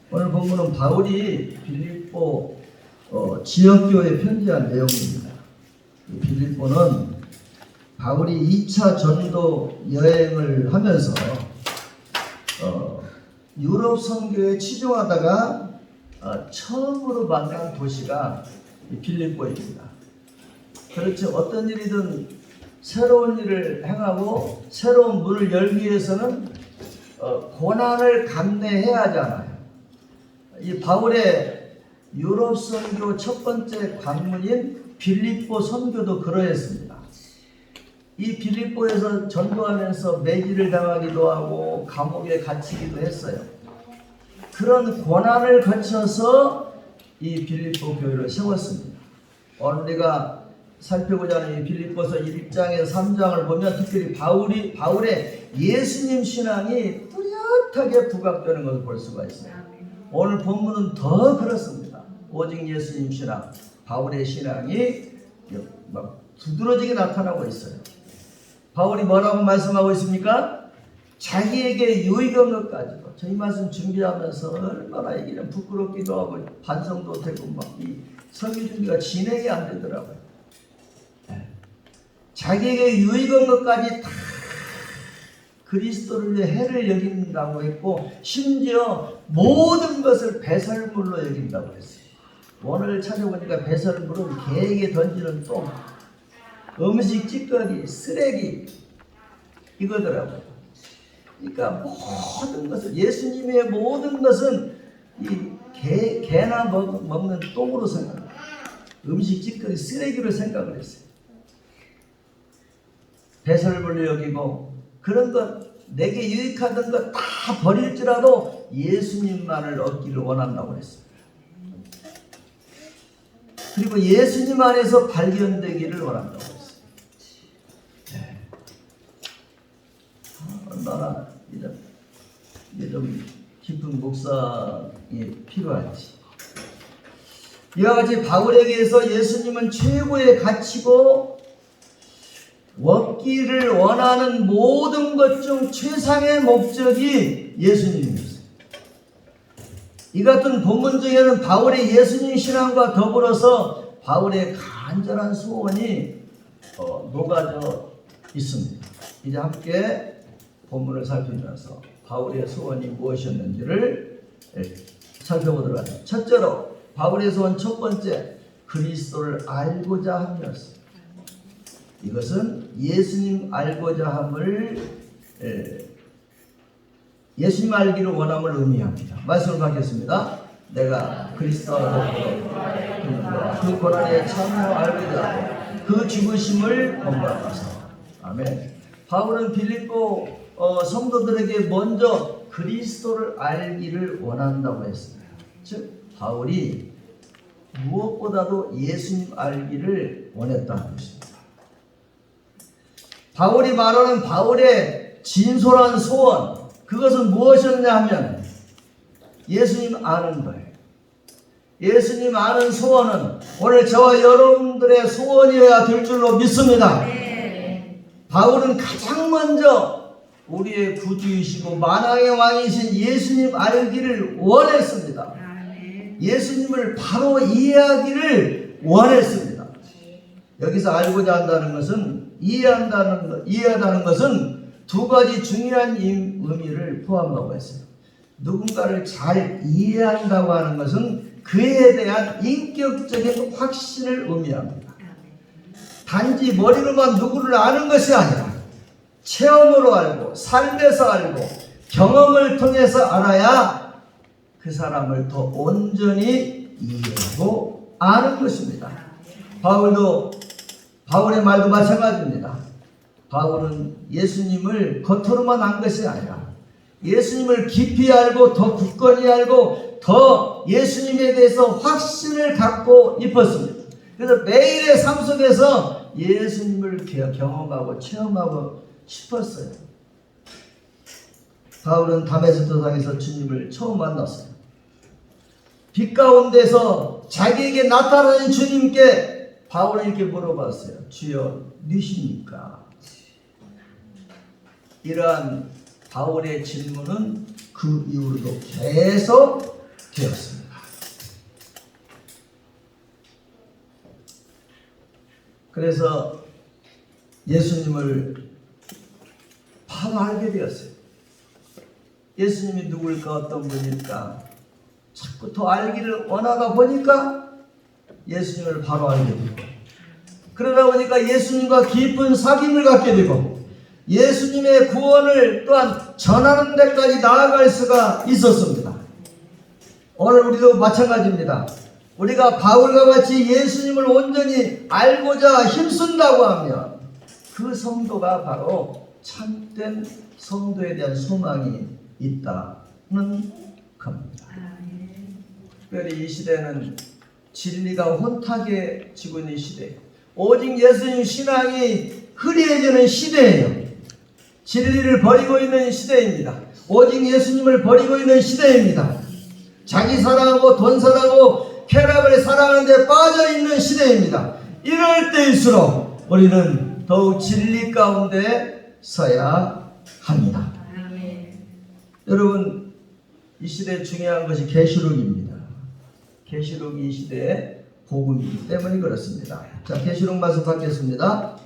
오늘 본문은 바울이 빌립보 지역교회에 편지한 내용입니다. 빌립보는 바울이 2차 전도 여행을 하면서 유럽 선교에 치중하다가 처음으로 만난 도시가 빌립보입니다. 그렇죠. 어떤 일이든 새로운 일을 행하고 새로운 문을 열기 위해서는 고난을 감내해야 하잖아요. 이 바울의 유럽 선교 첫 번째 관문인 빌립보 선교도 그러했습니다. 이 빌립보에서 전도하면서 매질을 당하기도 하고 감옥에 갇히기도 했어요. 그런 고난을 거쳐서 이 빌립보 교회를 세웠습니다. 오늘 우리가 살펴보자 하는 이 빌립보서 1장에서 3장을 보면 특별히 바울의 예수님 신앙이 뚜렷하게 부각되는 것을 볼 수가 있어요. 오늘 본문은 더 그렇습니다. 오직 예수님 신앙, 바울의 신앙이 막 두드러지게 나타나고 있어요. 바울이 뭐라고 말씀하고 있습니까? 자기에게 유익한 것 가지고 저희 말씀 준비하면서 얼마나 얘기는 부끄럽기도 하고 반성도 되고 막 이 설교 준비가 진행이 안 되더라고요. 자기에게 유익한 것까지 다 그리스도를 위해 해를 여긴다고 했고 심지어 모든 것을 배설물로 여긴다고 했어요. 오늘 찾아보니까 배설물은 개에게 던지는 똥, 음식 찌꺼기, 쓰레기 이거더라고요. 그러니까 모든 것을 예수님의 모든 것은 이 개나 먹는 똥으로 생각합니다. 음식 찌꺼기, 쓰레기로 생각을 했어요. 배설물로 여기고 그런 것 내게 유익하던 것 다 버릴지라도 예수님만을 얻기를 원한다고 했습니다. 그리고 예수님 안에서 발견되기를 원한다고 했습니다. 네. 얼마나 이제 좀 깊은 묵상이 필요할지. 이와 같이 바울에게서 예수님은 최고의 가치고 얻기를 원하는 모든 것 중 최상의 목적이 예수님이었어요. 이 같은 본문 중에는 바울의 예수님 신앙과 더불어서 바울의 간절한 소원이 녹아져 있습니다. 이제 함께 본문을 살피면서 바울의 소원이 무엇이었는지를 살펴보도록 하겠습니다. 첫째로 바울의 소원 첫 번째, 그리스도를 알고자 함이었습니다. 이것은 예수님 알고자 함을 예수님 알기를 원함을 의미합니다. 말씀을 받겠습니다. 내가 그리스도와 더불어 그 고난에 참여 알고자 하고 그 죽으심을 본받아서. 아멘. 바울은 빌립보 성도들에게 먼저 그리스도를 알기를 원한다고 했습니다. 즉 바울이 무엇보다도 예수님 알기를 원했다는 것입니다. 바울이 말하는 바울의 진솔한 소원, 그것은 무엇이었냐 하면 예수님 아는 거예요. 예수님 아는 소원은 오늘 저와 여러분들의 소원이어야 될 줄로 믿습니다. 바울은 가장 먼저 우리의 구주이시고 만왕의 왕이신 예수님 알기를 원했습니다. 예수님을 바로 이해하기를 원했습니다. 여기서 알고자 한다는 것은 이해한다는 것은 두 가지 중요한 의미를 포함하고 있어요. 누군가를 잘 이해한다고 하는 것은 그에 대한 인격적인 확신을 의미합니다. 단지 머리로만 누구를 아는 것이 아니라 체험으로 알고 삶에서 알고 경험을 통해서 알아야 그 사람을 더 온전히 이해하고 아는 것입니다. 바울의 말도 마찬가지입니다. 바울은 예수님을 겉으로만 안 것이 아니라 예수님을 깊이 알고 더 굳건히 알고 더 예수님에 대해서 확신을 갖고 싶었습니다. 그래서 매일의 삶 속에서 예수님을 경험하고 체험하고 싶었어요. 바울은 다메섹 도상에서 주님을 처음 만났어요. 빛 가운데서 자기에게 나타나는 주님께 바울은 이렇게 물어봤어요. 주여 누구십니까? 이러한 바울의 질문은 그 이후로도 계속 되었습니다. 그래서 예수님을 바로 알게 되었어요. 예수님이 누굴까, 어떤 분일까 자꾸 더 알기를 원하다 보니까 예수님을 바로 알게 되고, 그러다 보니까 예수님과 깊은 사귐을 갖게 되고 예수님의 구원을 또한 전하는 데까지 나아갈 수가 있었습니다. 오늘 우리도 마찬가지입니다. 우리가 바울과 같이 예수님을 온전히 알고자 힘쓴다고 하면 그 성도가 바로 참된 성도에 대한 소망이 있다는 겁니다. 특별히 이 시대는 진리가 혼탁해 지고 있는 시대, 오직 예수님 신앙이 흐리해지는 시대예요. 진리를 버리고 있는 시대입니다. 오직 예수님을 버리고 있는 시대입니다. 자기 사랑하고 돈 사랑하고 쾌락을 사랑하는 데 빠져 있는 시대입니다. 이럴 때일수록 우리는 더욱 진리 가운데 서야 합니다. 여러분, 이 시대에 중요한 것이 계시록입니다. 계시록이 이 시대의 복음이기 때문에 그렇습니다. 자, 계시록 말씀 받겠습니다.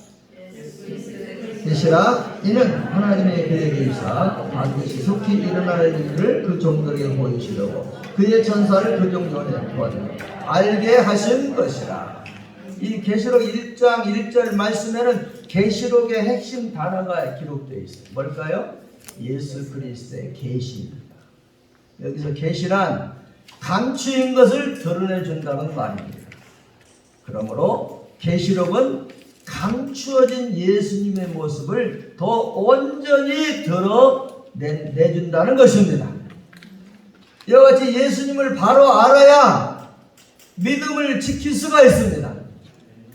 계시라, 이는 하나님의 계획에 있어 반드시 속히 일어날 일을 그 종들에게 보이시려고 그의 천사를 그 종들에 도와주려 알게 하신 것이라. 이 계시록 1장 1절 말씀에는 계시록의 핵심 단어가 기록되어 있어요. 뭘까요? 예수 그리스도의 계시입니다. 여기서 계시란 감추인 것을 드러내 준다는 말입니다. 그러므로 계시록은 감추어진 예수님의 모습을 더 온전히 드러내준다는 것입니다. 이와 같이 예수님을 바로 알아야 믿음을 지킬 수가 있습니다.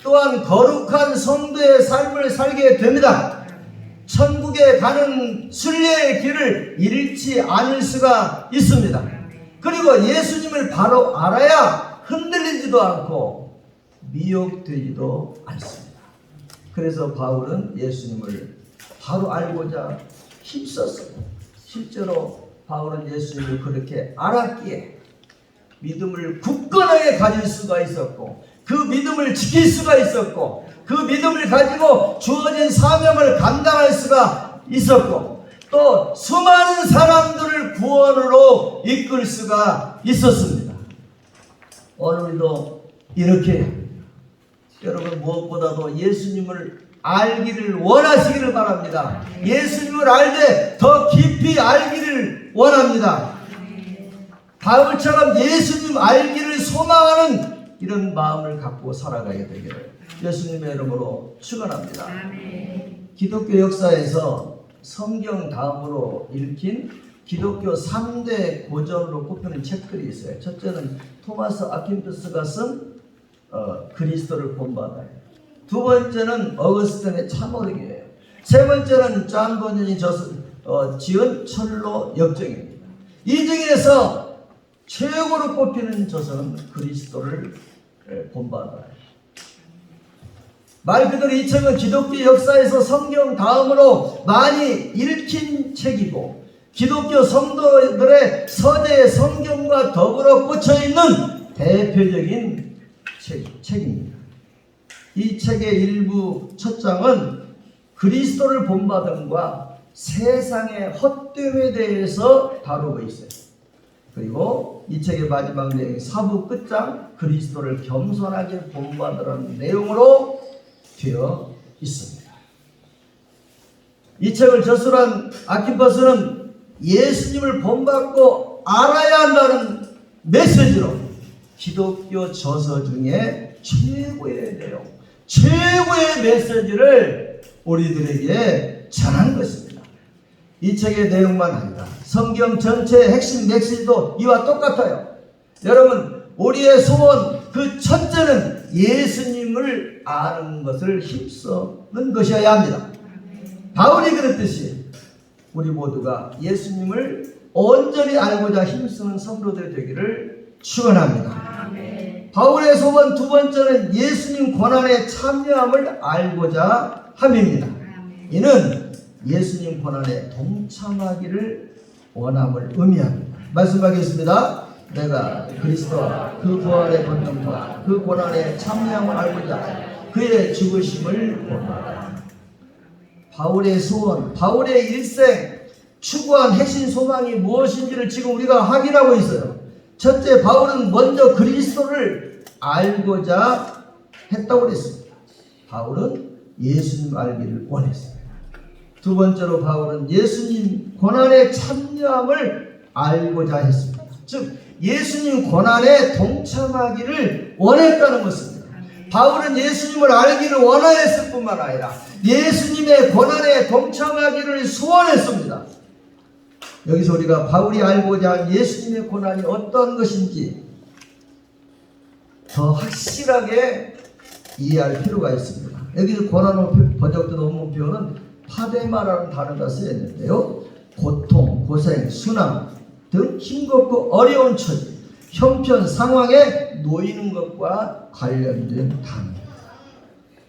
또한 거룩한 성도의 삶을 살게 됩니다. 천국에 가는 순례의 길을 잃지 않을 수가 있습니다. 그리고 예수님을 바로 알아야 흔들리지도 않고 미혹되지도 않습니다. 그래서 바울은 예수님을 바로 알고자 힘썼어요. 실제로 바울은 예수님을 그렇게 알았기에 믿음을 굳건하게 가질 수가 있었고, 그 믿음을 지킬 수가 있었고, 그 믿음을 가지고 주어진 사명을 감당할 수가 있었고, 또 수많은 사람들을 구원으로 이끌 수가 있었습니다. 오늘도 이렇게 여러분 무엇보다도 예수님을 알기를 원하시기를 바랍니다. 예수님을 알되 더 깊이 알기를 원합니다. 바울처럼 예수님 알기를 소망하는 이런 마음을 갖고 살아가야 되기를 예수님의 이름으로 축원합니다. 기독교 역사에서 성경 다음으로 읽힌 기독교 3대 고전으로 꼽히는 책들이 있어요. 첫째는 토마스 아킨투스가 쓴 그리스도를 본받아요. 두 번째는 어거스틴의 참어르기예요. 세 번째는 존 번연이 지은 철로 역정입니다. 이 중에서 최고로 꼽히는 저서는 그리스도를 본받아요. 말 그대로 이 책은 기독교 역사에서 성경 다음으로 많이 읽힌 책이고, 기독교 성도들의 서재 성경과 더불어 꽂혀있는 대표적인 책입니다. 이 책의 일부 첫 장은 그리스도를 본받음과 세상의 헛됨에 대해서 다루고 있어요. 그리고 이 책의 마지막 내용 사부 끝장 그리스도를 겸손하게 본받으라는 내용으로 되어 있습니다. 이 책을 저술한 아킨퍼스는 예수님을 본받고 알아야 한다는 메시지로 기독교 저서 중에 최고의 내용, 최고의 메시지를 우리들에게 전한 것입니다. 이 책의 내용만 아니라 성경 전체의 핵심 메시지도 이와 똑같아요. 여러분, 우리의 소원 그 첫째는 예수님을 아는 것을 힘쓰는 것이어야 합니다. 바울이 그랬듯이 우리 모두가 예수님을 온전히 알고자 힘쓰는 성도들 되기를 축원합니다. 바울의 소원 두 번째는 예수님 고난에 참여함을 알고자 함입니다. 이는 예수님 고난에 동참하기를 원함을 의미합니다. 말씀하겠습니다. 내가 그리스도와 그 부활의 권능과 그 고난에 참여함을 알고자 그의 죽으심을 본받아. 바울의 소원, 바울의 일생 추구한 핵심 소망이 무엇인지를 지금 우리가 확인하고 있어요. 첫째, 바울은 먼저 그리스도를 알고자 했다고 했습니다. 바울은 예수님 알기를 원했습니다. 두 번째로 바울은 예수님 고난에 참여함을 알고자 했습니다. 즉 예수님 고난에 동참하기를 원했다는 것입니다. 바울은 예수님을 알기를 원하였을 뿐만 아니라 예수님의 고난에 동참하기를 소원했습니다. 여기서 우리가 바울이 알고자 한 예수님의 고난이 어떤 것인지 더 확실하게 이해할 필요가 있습니다. 여기서 고난으로 번역된 원문 표현은 파데마라는 단어가 쓰였는데요. 고통, 고생, 순환 등 힘겹고 어려운 처지, 형편, 상황에 놓이는 것과 관련된 단어입니다.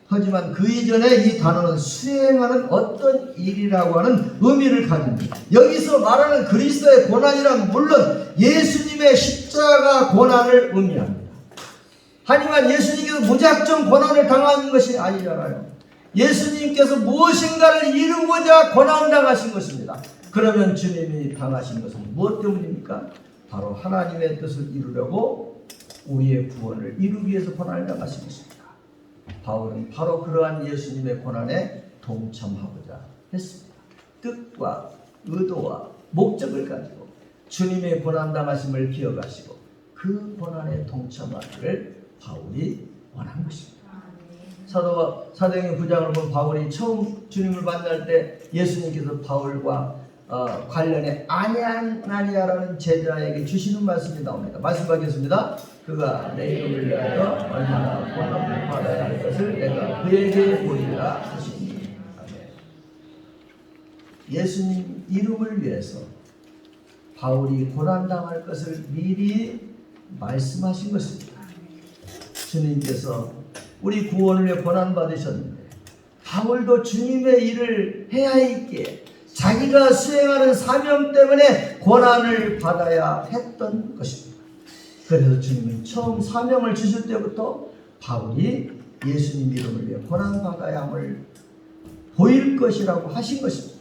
하지만 그 이전에 이 단어는 수행하는 어떤 일이라고 하는 의미를 가집니다. 여기서 말하는 그리스도의 고난이란 물론 예수님의 십자가 고난을 의미합니다. 하지만 예수님께서 무작정 고난을 당하는 것이 아니잖아요. 예수님께서 무엇인가를 이루고자 고난을 당하신 것입니다. 그러면 주님이 당하신 것은 무엇 때문입니까? 바로 하나님의 뜻을 이루려고 우리의 구원을 이루기 위해서 고난을 당하신 것입니다. 바울은 바로 그러한 예수님의 고난에 동참하고자 했습니다. 뜻과 의도와 목적을 가지고 주님의 고난당하심을 기억하시고 그 고난에 동참하기를 바울이 원한 것입니다. 사도행전 9장을 보면 바울이 처음 주님을 만날 때 예수님께서 바울과 관련해 아냐라는 제자에게 주시는 말씀이 나옵니다. 말씀하겠습니다. 그가 내 이름을 위하여 얼마나 고난을 받아야 할 것을 내가 그에게 보이리라 하시니. 예수님 이름을 위해서 바울이 고난당할 것을 미리 말씀하신 것입니다. 주님께서 우리 구원을 위해 고난받으셨는데 바울도 주님의 일을 해야 했기에 자기가 수행하는 사명 때문에 고난을 받아야 했던 것입니다. 그래서 주님은 처음 사명을 주실 때부터 바울이 예수님 이름을 위해 고난받아야 함을 보일 것이라고 하신 것입니다.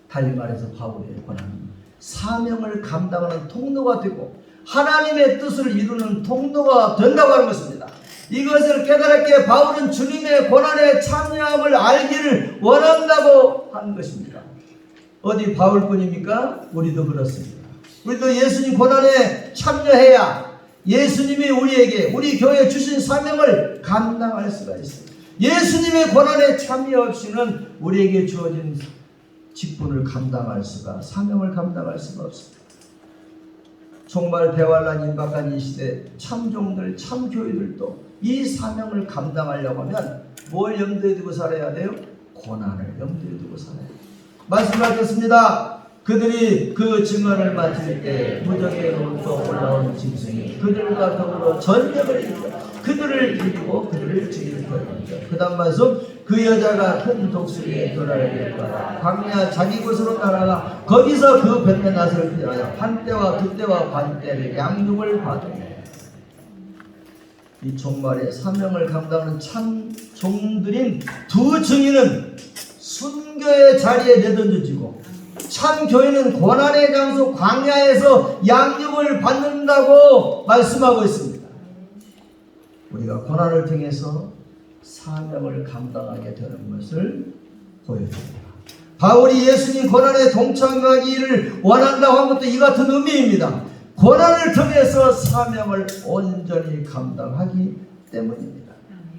달리 말해서 바울의 고난은 사명을 감당하는 통로가 되고 하나님의 뜻을 이루는 통로가 된다고 하는 것입니다. 이것을 깨달았기에 바울은 주님의 고난에 참여함을 알기를 원한다고 한 것입니다. 어디 바울뿐입니까? 우리도 그렇습니다. 우리도 예수님 고난에 참여해야 예수님이 우리에게 우리 교회에 주신 사명을 감당할 수가 있습니다. 예수님의 고난에 참여 없이는 우리에게 주어진 직분을 감당할 수가, 사명을 감당할 수가 없습니다. 정말 대환란 임박한 이 시대 참종들, 참교회들도 이 사명을 감당하려고 하면 뭘 염두에 두고 살아야 돼요? 고난을 염두에 두고 살아야 돼요. 말씀하셨습니다. 그들이 그 증언을 마칠 때 무적으로부터 올라온 짐승이 그들과 더불어 전쟁을 이겨 그들을 이기고 그들을 죽일 것입니다. 그 다음 말씀, 그 여자가 큰 독수리의 도라를 따라 광야 자기 곳으로 따라가 거기서 그 뱃맷낫을 피하여 한때와 두때와 반때를 양육을 받으며 이 종말의 사명을 감당하는 참 종들인 두 증인은 순교의 자리에 내던져지고 참 교회는 고난의 장소 광야에서 양육을 받는다고 말씀하고 있습니다. 우리가 고난을 통해서 사명을 감당하게 되는 것을 보여줍니다. 바울이 예수님 고난에 동참하기를 원한다고 한 것도 이 같은 의미입니다. 고난을 통해서 사명을 온전히 감당하기 때문입니다.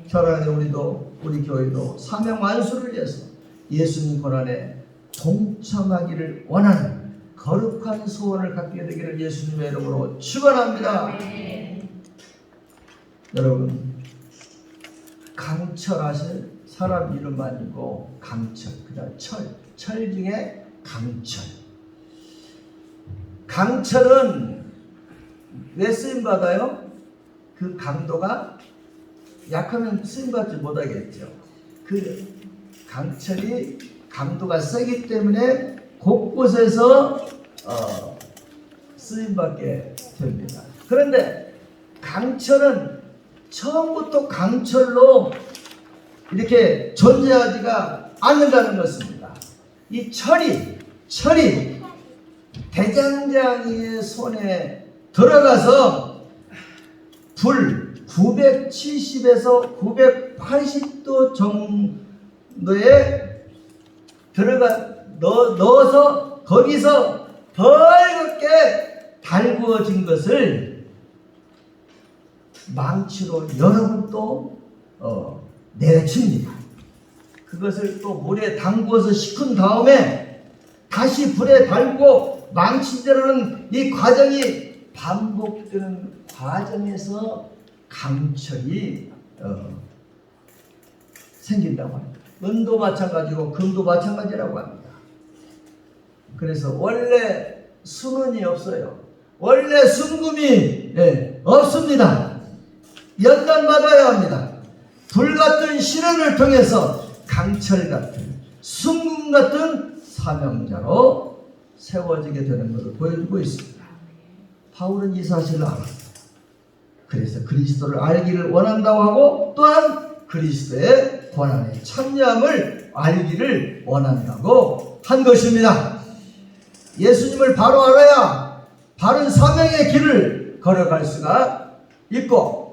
결혼에 우리도 우리 교회도 사명 완수를 위해서 예수님 고난에 동참하기를 원하는 거룩한 소원을 갖게 되기를 예수님의 이름으로 축원합니다. 여러분, 강철하실 사람 이름 아니고 강철, 그다음 철 중에 강철. 강철은 왜 쓰임받아요? 그 강도가 약하면 쓰임받지 못하겠죠. 그 강철이 강도가 세기 때문에 곳곳에서 쓰임받게 됩니다. 그런데 강철은 처음부터 강철로 이렇게 존재하지가 않는다는 것입니다. 이 철이 대장장이의 손에 들어가서 불 970에서 980도 정도에 넣어서 거기서 벌겋게 달구어진 것을 망치로 여러 번 또 내려칩니다. 그것을 또 물에 담궈서 식힌 다음에 다시 불에 달고 망치대로는 이 과정이 반복되는 과정에서 강철이 생긴다고 합니다. 은도 마찬가지고 금도 마찬가지라고 합니다. 그래서 원래 순은이 없어요. 원래 순금이 없습니다. 연단받아야 합니다. 불 같은 시련을 통해서 강철 같은 순금 같은 사명자로 세워지게 되는 것을 보여주고 있습니다. 바울은 이 사실을 알았어요. 그래서 그리스도를 알기를 원한다고 하고 또한 그리스도의 고난에 참여함을 알기를 원한다고 한 것입니다. 예수님을 바로 알아야 바른 사명의 길을 걸어갈 수가 있고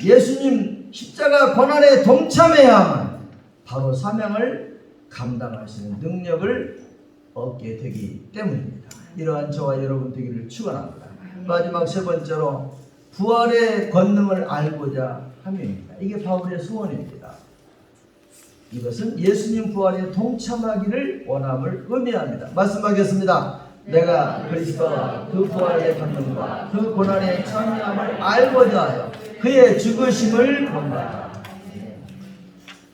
예수님 십자가 고난에 동참해야만 바로 사명을 감당할 수 있는 능력을 얻게 되기 때문입니다. 이러한 저와 여러분 되기를 축원합니다. 마지막 세 번째로 부활의 권능을 알고자 함입니다. 이게 바울의 소원입니다. 이것은 예수님 부활에 동참하기를 원함을 의미합니다. 말씀하겠습니다. 내가 그리스도와 그 부활의 권능과 그 고난에 참여함을 알고자 하여 그의 죽으심을 본다.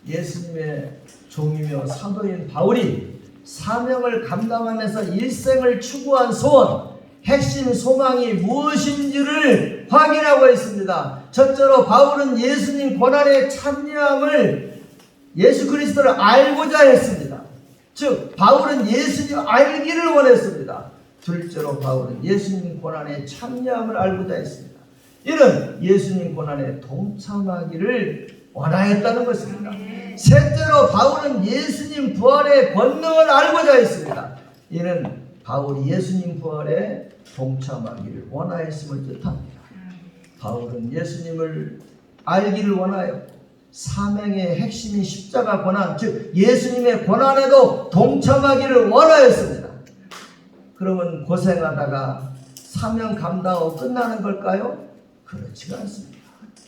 예수님의 종이며 사도인 바울이 사명을 감당하면서 일생을 추구한 소원, 핵심 소망이 무엇인지를 확인하고 있습니다. 첫째로 바울은 예수님 고난의 참여함을 예수 그리스도를 알고자 했습니다. 즉 바울은 예수님 알기를 원했습니다. 둘째로 바울은 예수님 고난의 참여함을 알고자 했습니다. 이는 예수님 고난에 동참하기를 원하였다는 것입니다. 셋째로 바울은 예수님 부활의 권능을 알고자 했습니다. 이는 바울이 예수님 부활에 동참하기를 원하였음을 뜻합니다. 바울은 예수님을 알기를 원하였고 사명의 핵심인 십자가 고난, 즉 예수님의 고난에도 동참하기를 원하였습니다. 그러면 고생하다가 사명 감당하고 끝나는 걸까요? 그렇지가 않습니다.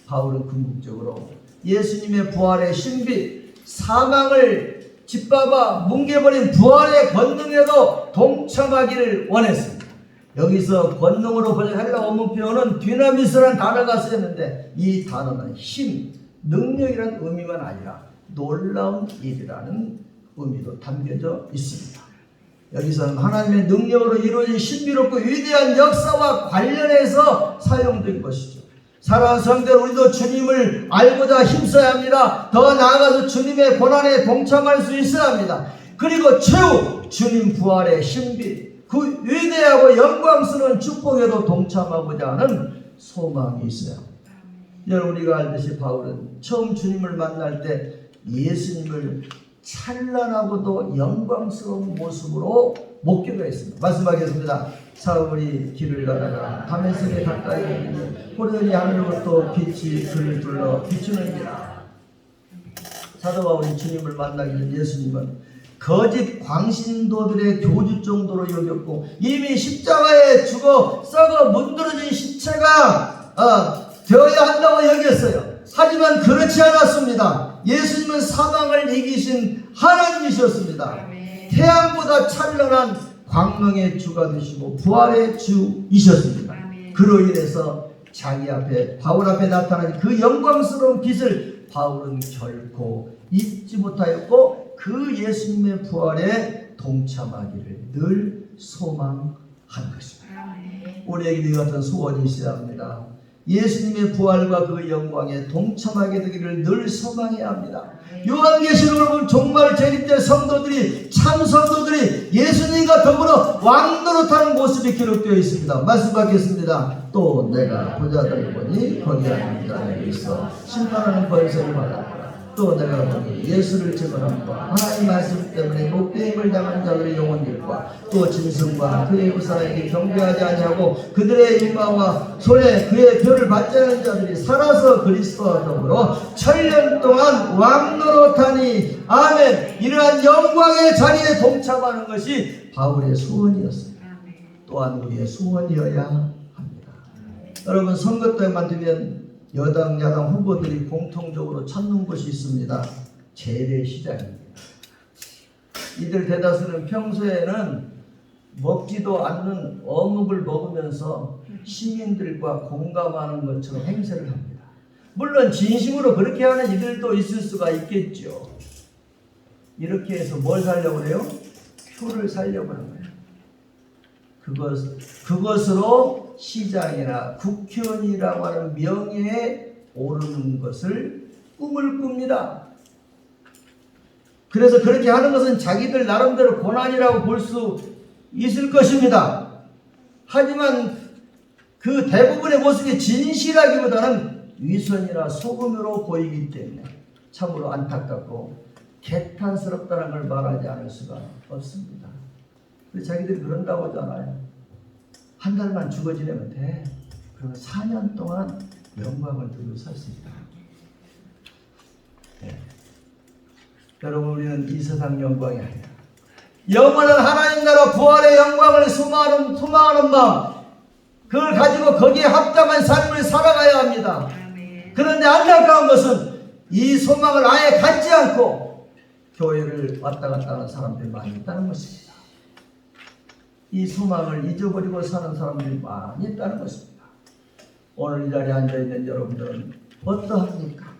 바울은 궁극적으로 예수님의 부활의 신비, 사망을 짓밟아 뭉개버린 부활의 권능에도 동참하기를 원했습니다. 여기서 권능으로 번역한 헬라 원문 표현은 디나미스라는 단어가 쓰였는데 이 단어는 힘, 능력이라는 의미만 아니라 놀라운 일이라는 의미도 담겨져 있습니다. 여기서는 하나님의 능력으로 이루어진 신비롭고 위대한 역사와 관련해서 사용된 것이죠. 사랑하는 성도들, 우리도 주님을 알고자 힘써야 합니다. 더 나아가서 주님의 고난에 동참할 수 있어야 합니다. 그리고 최후 주님 부활의 신비, 그 위대하고 영광스러운 축복에도 동참하고자 하는 소망이 있어요. 여러분, 우리가 알듯이 바울은 처음 주님을 만날 때 예수님을 찬란하고도 영광스러운 모습으로 목격했습니다. 말씀하겠습니다. 사울이 길을 가다가 다메섹에 가까이 이르니 호련히 하늘로부터 빛이 그를 둘러 비추는지라. 사도 바울이 주님을 되기 전 예수님은 거짓 광신도들의 교주 정도로 여겼고 이미 십자가에 죽어 썩어 문드러진 시체가 되어야 한다고 여겼어요. 하지만 그렇지 않았습니다. 예수님은 사망을 이기신 하나님이셨습니다. 태양보다 찬란한 광명의 주가 되시고 부활의 주이셨습니다. 그로 인해서 자기 앞에 바울 앞에 나타난 그 영광스러운 빛을 바울은 결코 잊지 못하였고 그 예수님의 부활에 동참하기를 늘 소망한 것입니다. 우리에게 이 같은 소원이 있어야 합니다. 예수님의 부활과 그 영광에 동참하게 되기를 늘 소망해야 합니다. 요한계시록을 보면 종말 재림때 성도들이, 참 성도들이 예수님과 더불어 왕노릇하는 모습이 기록되어 있습니다. 말씀 받겠습니다. 또 내가 보자들을 보니 거기 앉은 자에게 있어 심판하는 권세를 받았다. 또 내가 보니 예수를 증언함과 하나님 말씀 때문에 목배임을 당한 자들의 영혼들과 또 짐승과 그의 우사에게 경배하지 아니하고 그들의 인마와 손에 그의 별을 받지 않은 자들이 살아서 그리스도와 더불어 천년 동안 왕노릇하니 아멘. 이러한 영광의 자리에 동참하는 것이 바울의 소원이었습니다. 또한 우리의 소원이어야 합니다. 여러분, 선거 때만 되면 여당 야당 후보들이 공통적으로 찾는 것이 있습니다. 재래시장입니다. 이들 대다수는 평소에는 먹지도 않는 어묵을 먹으면서 시민들과 공감하는 것처럼 행세를 합니다. 물론 진심으로 그렇게 하는 이들도 있을 수가 있겠죠. 이렇게 해서 뭘 살려고 해요? 표를 살려고 하는 거예요. 그것으로 시장이나 국회의원이라고 하는 명예에 오르는 것을 꿈을 꿉니다. 그래서 그렇게 하는 것은 자기들 나름대로 고난이라고 볼 수 있을 것입니다. 하지만 그 대부분의 모습이 진실하기보다는 위선이나 속음으로 보이기 때문에 참으로 안타깝고 개탄스럽다는 걸 말하지 않을 수가 없습니다. 자기들이 그런다고 하잖아요. 한 달만 죽어 지내면 돼. 그러면 4년 동안 영광을 누리고 살 수 있다. 네. 여러분, 우리는 이 세상 영광이 아니라 영원한 하나님 나라 부활의 영광을 소망하는 마음, 그걸 가지고 거기에 합당한 삶을 살아가야 합니다. 그런데 안타까운 것은 이 소망을 아예 갖지 않고 교회를 왔다 갔다 하는 사람들이 많이 있다는 것입니다. 이 소망을 잊어버리고 사는 사람들이 많이 있다는 것입니다. 오늘 이 자리에 앉아있는 여러분들은 어떠합니까?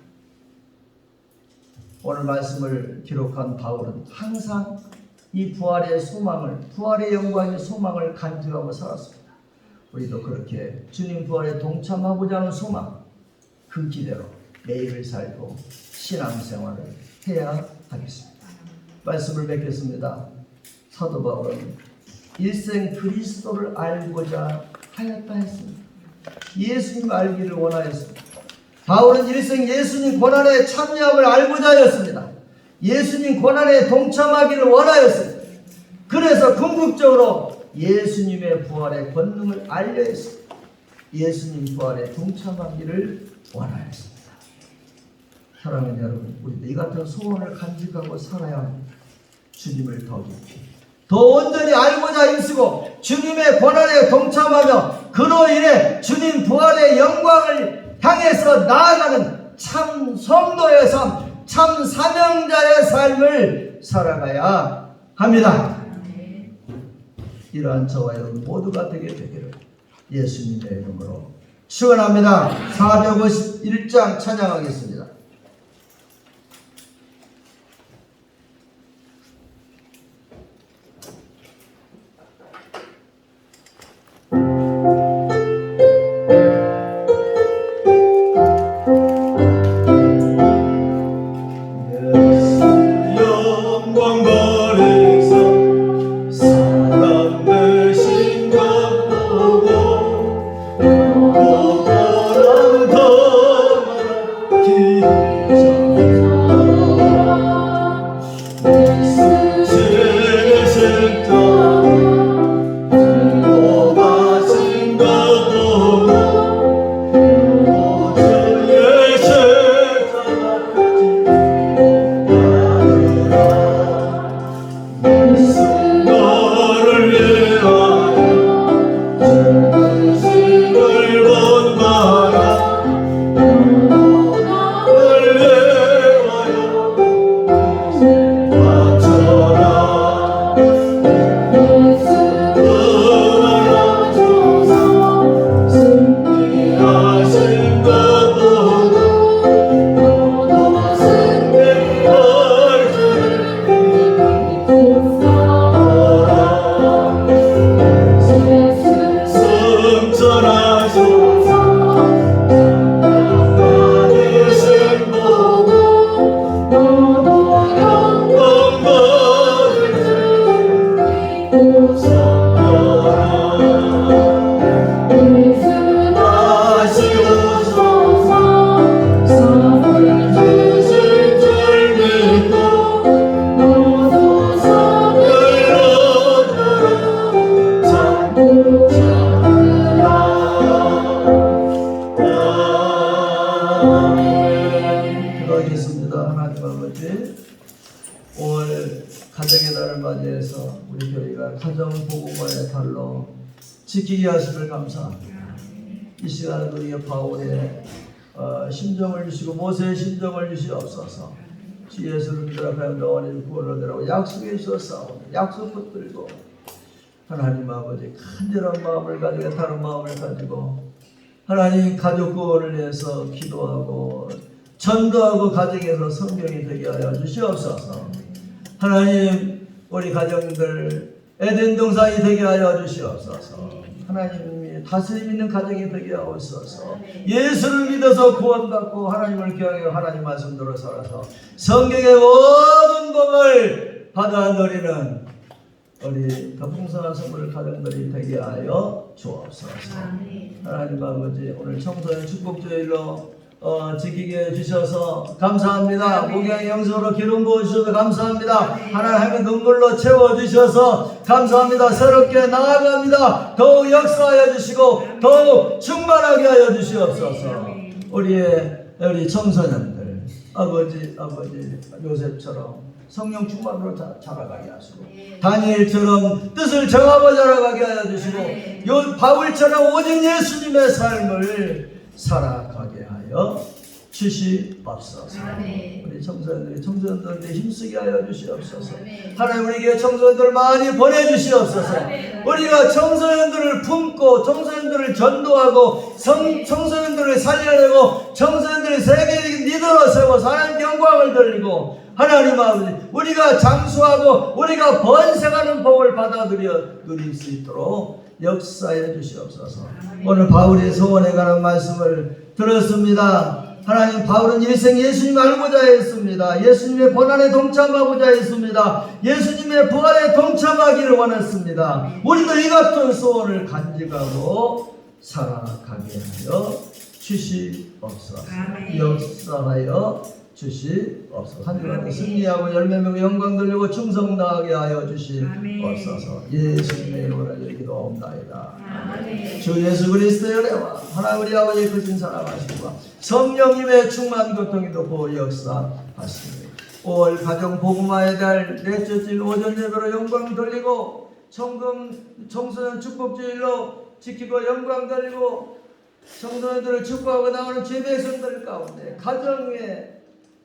오늘 말씀을 기록한 바울은 항상 이 부활의 소망을, 부활의 영광의 소망을 간직하고 살았습니다. 우리도 그렇게 주님 부활에 동참하고자 하는 소망, 그 기대로 매일을 살고 신앙생활을 해야 하겠습니다. 말씀을 뵙겠습니다. 사도 바울은 일생 그리스도를 알고자 하였다 했습니다. 예수님 알기를 원하였습니다. 바울은 일생 예수님 고난의 참여함을 알고자 하였습니다. 예수님 고난에 동참하기를 원하였습니다. 그래서 궁극적으로 예수님의 부활의 권능을 알려 했습니다. 예수님 부활에 동참하기를 원하였습니다. 사랑하는 여러분, 우리도 이 같은 소원을 간직하고 살아야 합니다. 주님을 더 깊이, 더 온전히 알고자 힘쓰고 주님의 고난에 동참하며 그로 인해 주님 부활의 영광을 향해서 나아가는 참 성도의 삶, 참 사명자의 삶을 살아가야 합니다. 이러한 저와 여러분 모두가 되게 되기를 예수님의 이름으로 축원합니다. 451장 찬양하겠습니다. 지키게 하심을 감사합니다. 이 시간에 우리의 바울의 심정을 주시고 모세의 심정을 주시옵소서. 주 예수를 믿으라 너와는 구원을 얻으라고 약속해 주셨사오니 약속 붙들고 하나님 아버지 간절한 마음을 가지고 다른 마음을 가지고 하나님 가족 구원을 위해서 기도하고 전도하고 가정에서 성경이 되게 하여 주시옵소서. 하나님 우리 가정들 에덴 동산이 되게 하여 주시옵소서. 하나님이 다스림 있는 가정이 되게 하옵소서. 예수를 믿어서 구원받고 하나님을 기억하여 하나님 말씀대로 살아서 성경의 모든 복을 받아 누리는 우리 더 풍성한 선물을 가정들이 되게 하여 주옵소서. 하나님 아버지 오늘 청소년 축복주일로 지키게 해주셔서 감사합니다. 목양의 영성으로 기름 부어주셔서 감사합니다. 하나님의 눈물로 채워주셔서 감사합니다. 새롭게 나아갑니다. 더욱 역사하여 주시고 더욱 충만하게 하여 주시옵소서. 우리 청소년들 아버지 요셉처럼 성령 충만으로 자라가게 하시고 다니엘처럼 뜻을 정하고 자라가게 하여 주시고 바울처럼 오직 예수님의 삶을 살아가게 하여 주시옵소서. 우리 청소년들에게 힘쓰게 하여 주시옵소서. 하나님 우리에게 청소년들을 많이 보내주시옵소서. 우리가 청소년들을 품고 청소년들을 전도하고 청소년들을 살려내고 청소년들을 세계적인 리더로 세워서 하나님 영광을 돌리고 가지고 하나님 아버지 우리가 장수하고 우리가 번성하는 복을 받아들여 누릴 수 있도록 역사해 주시옵소서. 오늘 바울의 소원에 관한 말씀을 들었습니다. 하나님, 바울은 일생 예수님 알고자 했습니다. 예수님의 고난에 동참하고자 했습니다. 예수님의 부활에 동참하기를 원했습니다. 우리도 이 같은 소원을 간직하고 살아가게 하여 주시옵소서. 역사하여 주시옵소서. 한 주간 승리하고 열매 맺고 영광 돌리고 충성 다하게 하여 주시옵소서. 예수님의 이름으로 기도옵나이다. 주 예수 그리스도의 은혜와 하나님 우리 아버지의 크신 사랑하심과 성령님의 충만 교통이 덮고 역사하시니 5월 가정 복음화의 달 넷째 주일 오전 예배로 영광 돌리고 청소년 축복주일로 지키고 영광 돌리고 청소년들을 축복하고 나오는 제배손들 가운데 가정에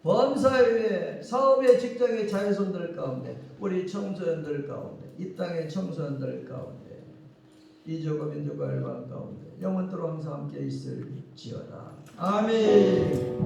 범사에 사업에 직장에 자녀손들 가운데 우리 청소년들 가운데 이 땅의 청소년들 가운데 이주가 민족과 열방 가운데 영원토록 항상 함께 있을지어다. 아멘.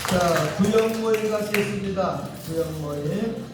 자, 구역 모임 갖겠습니다. 구역 모임.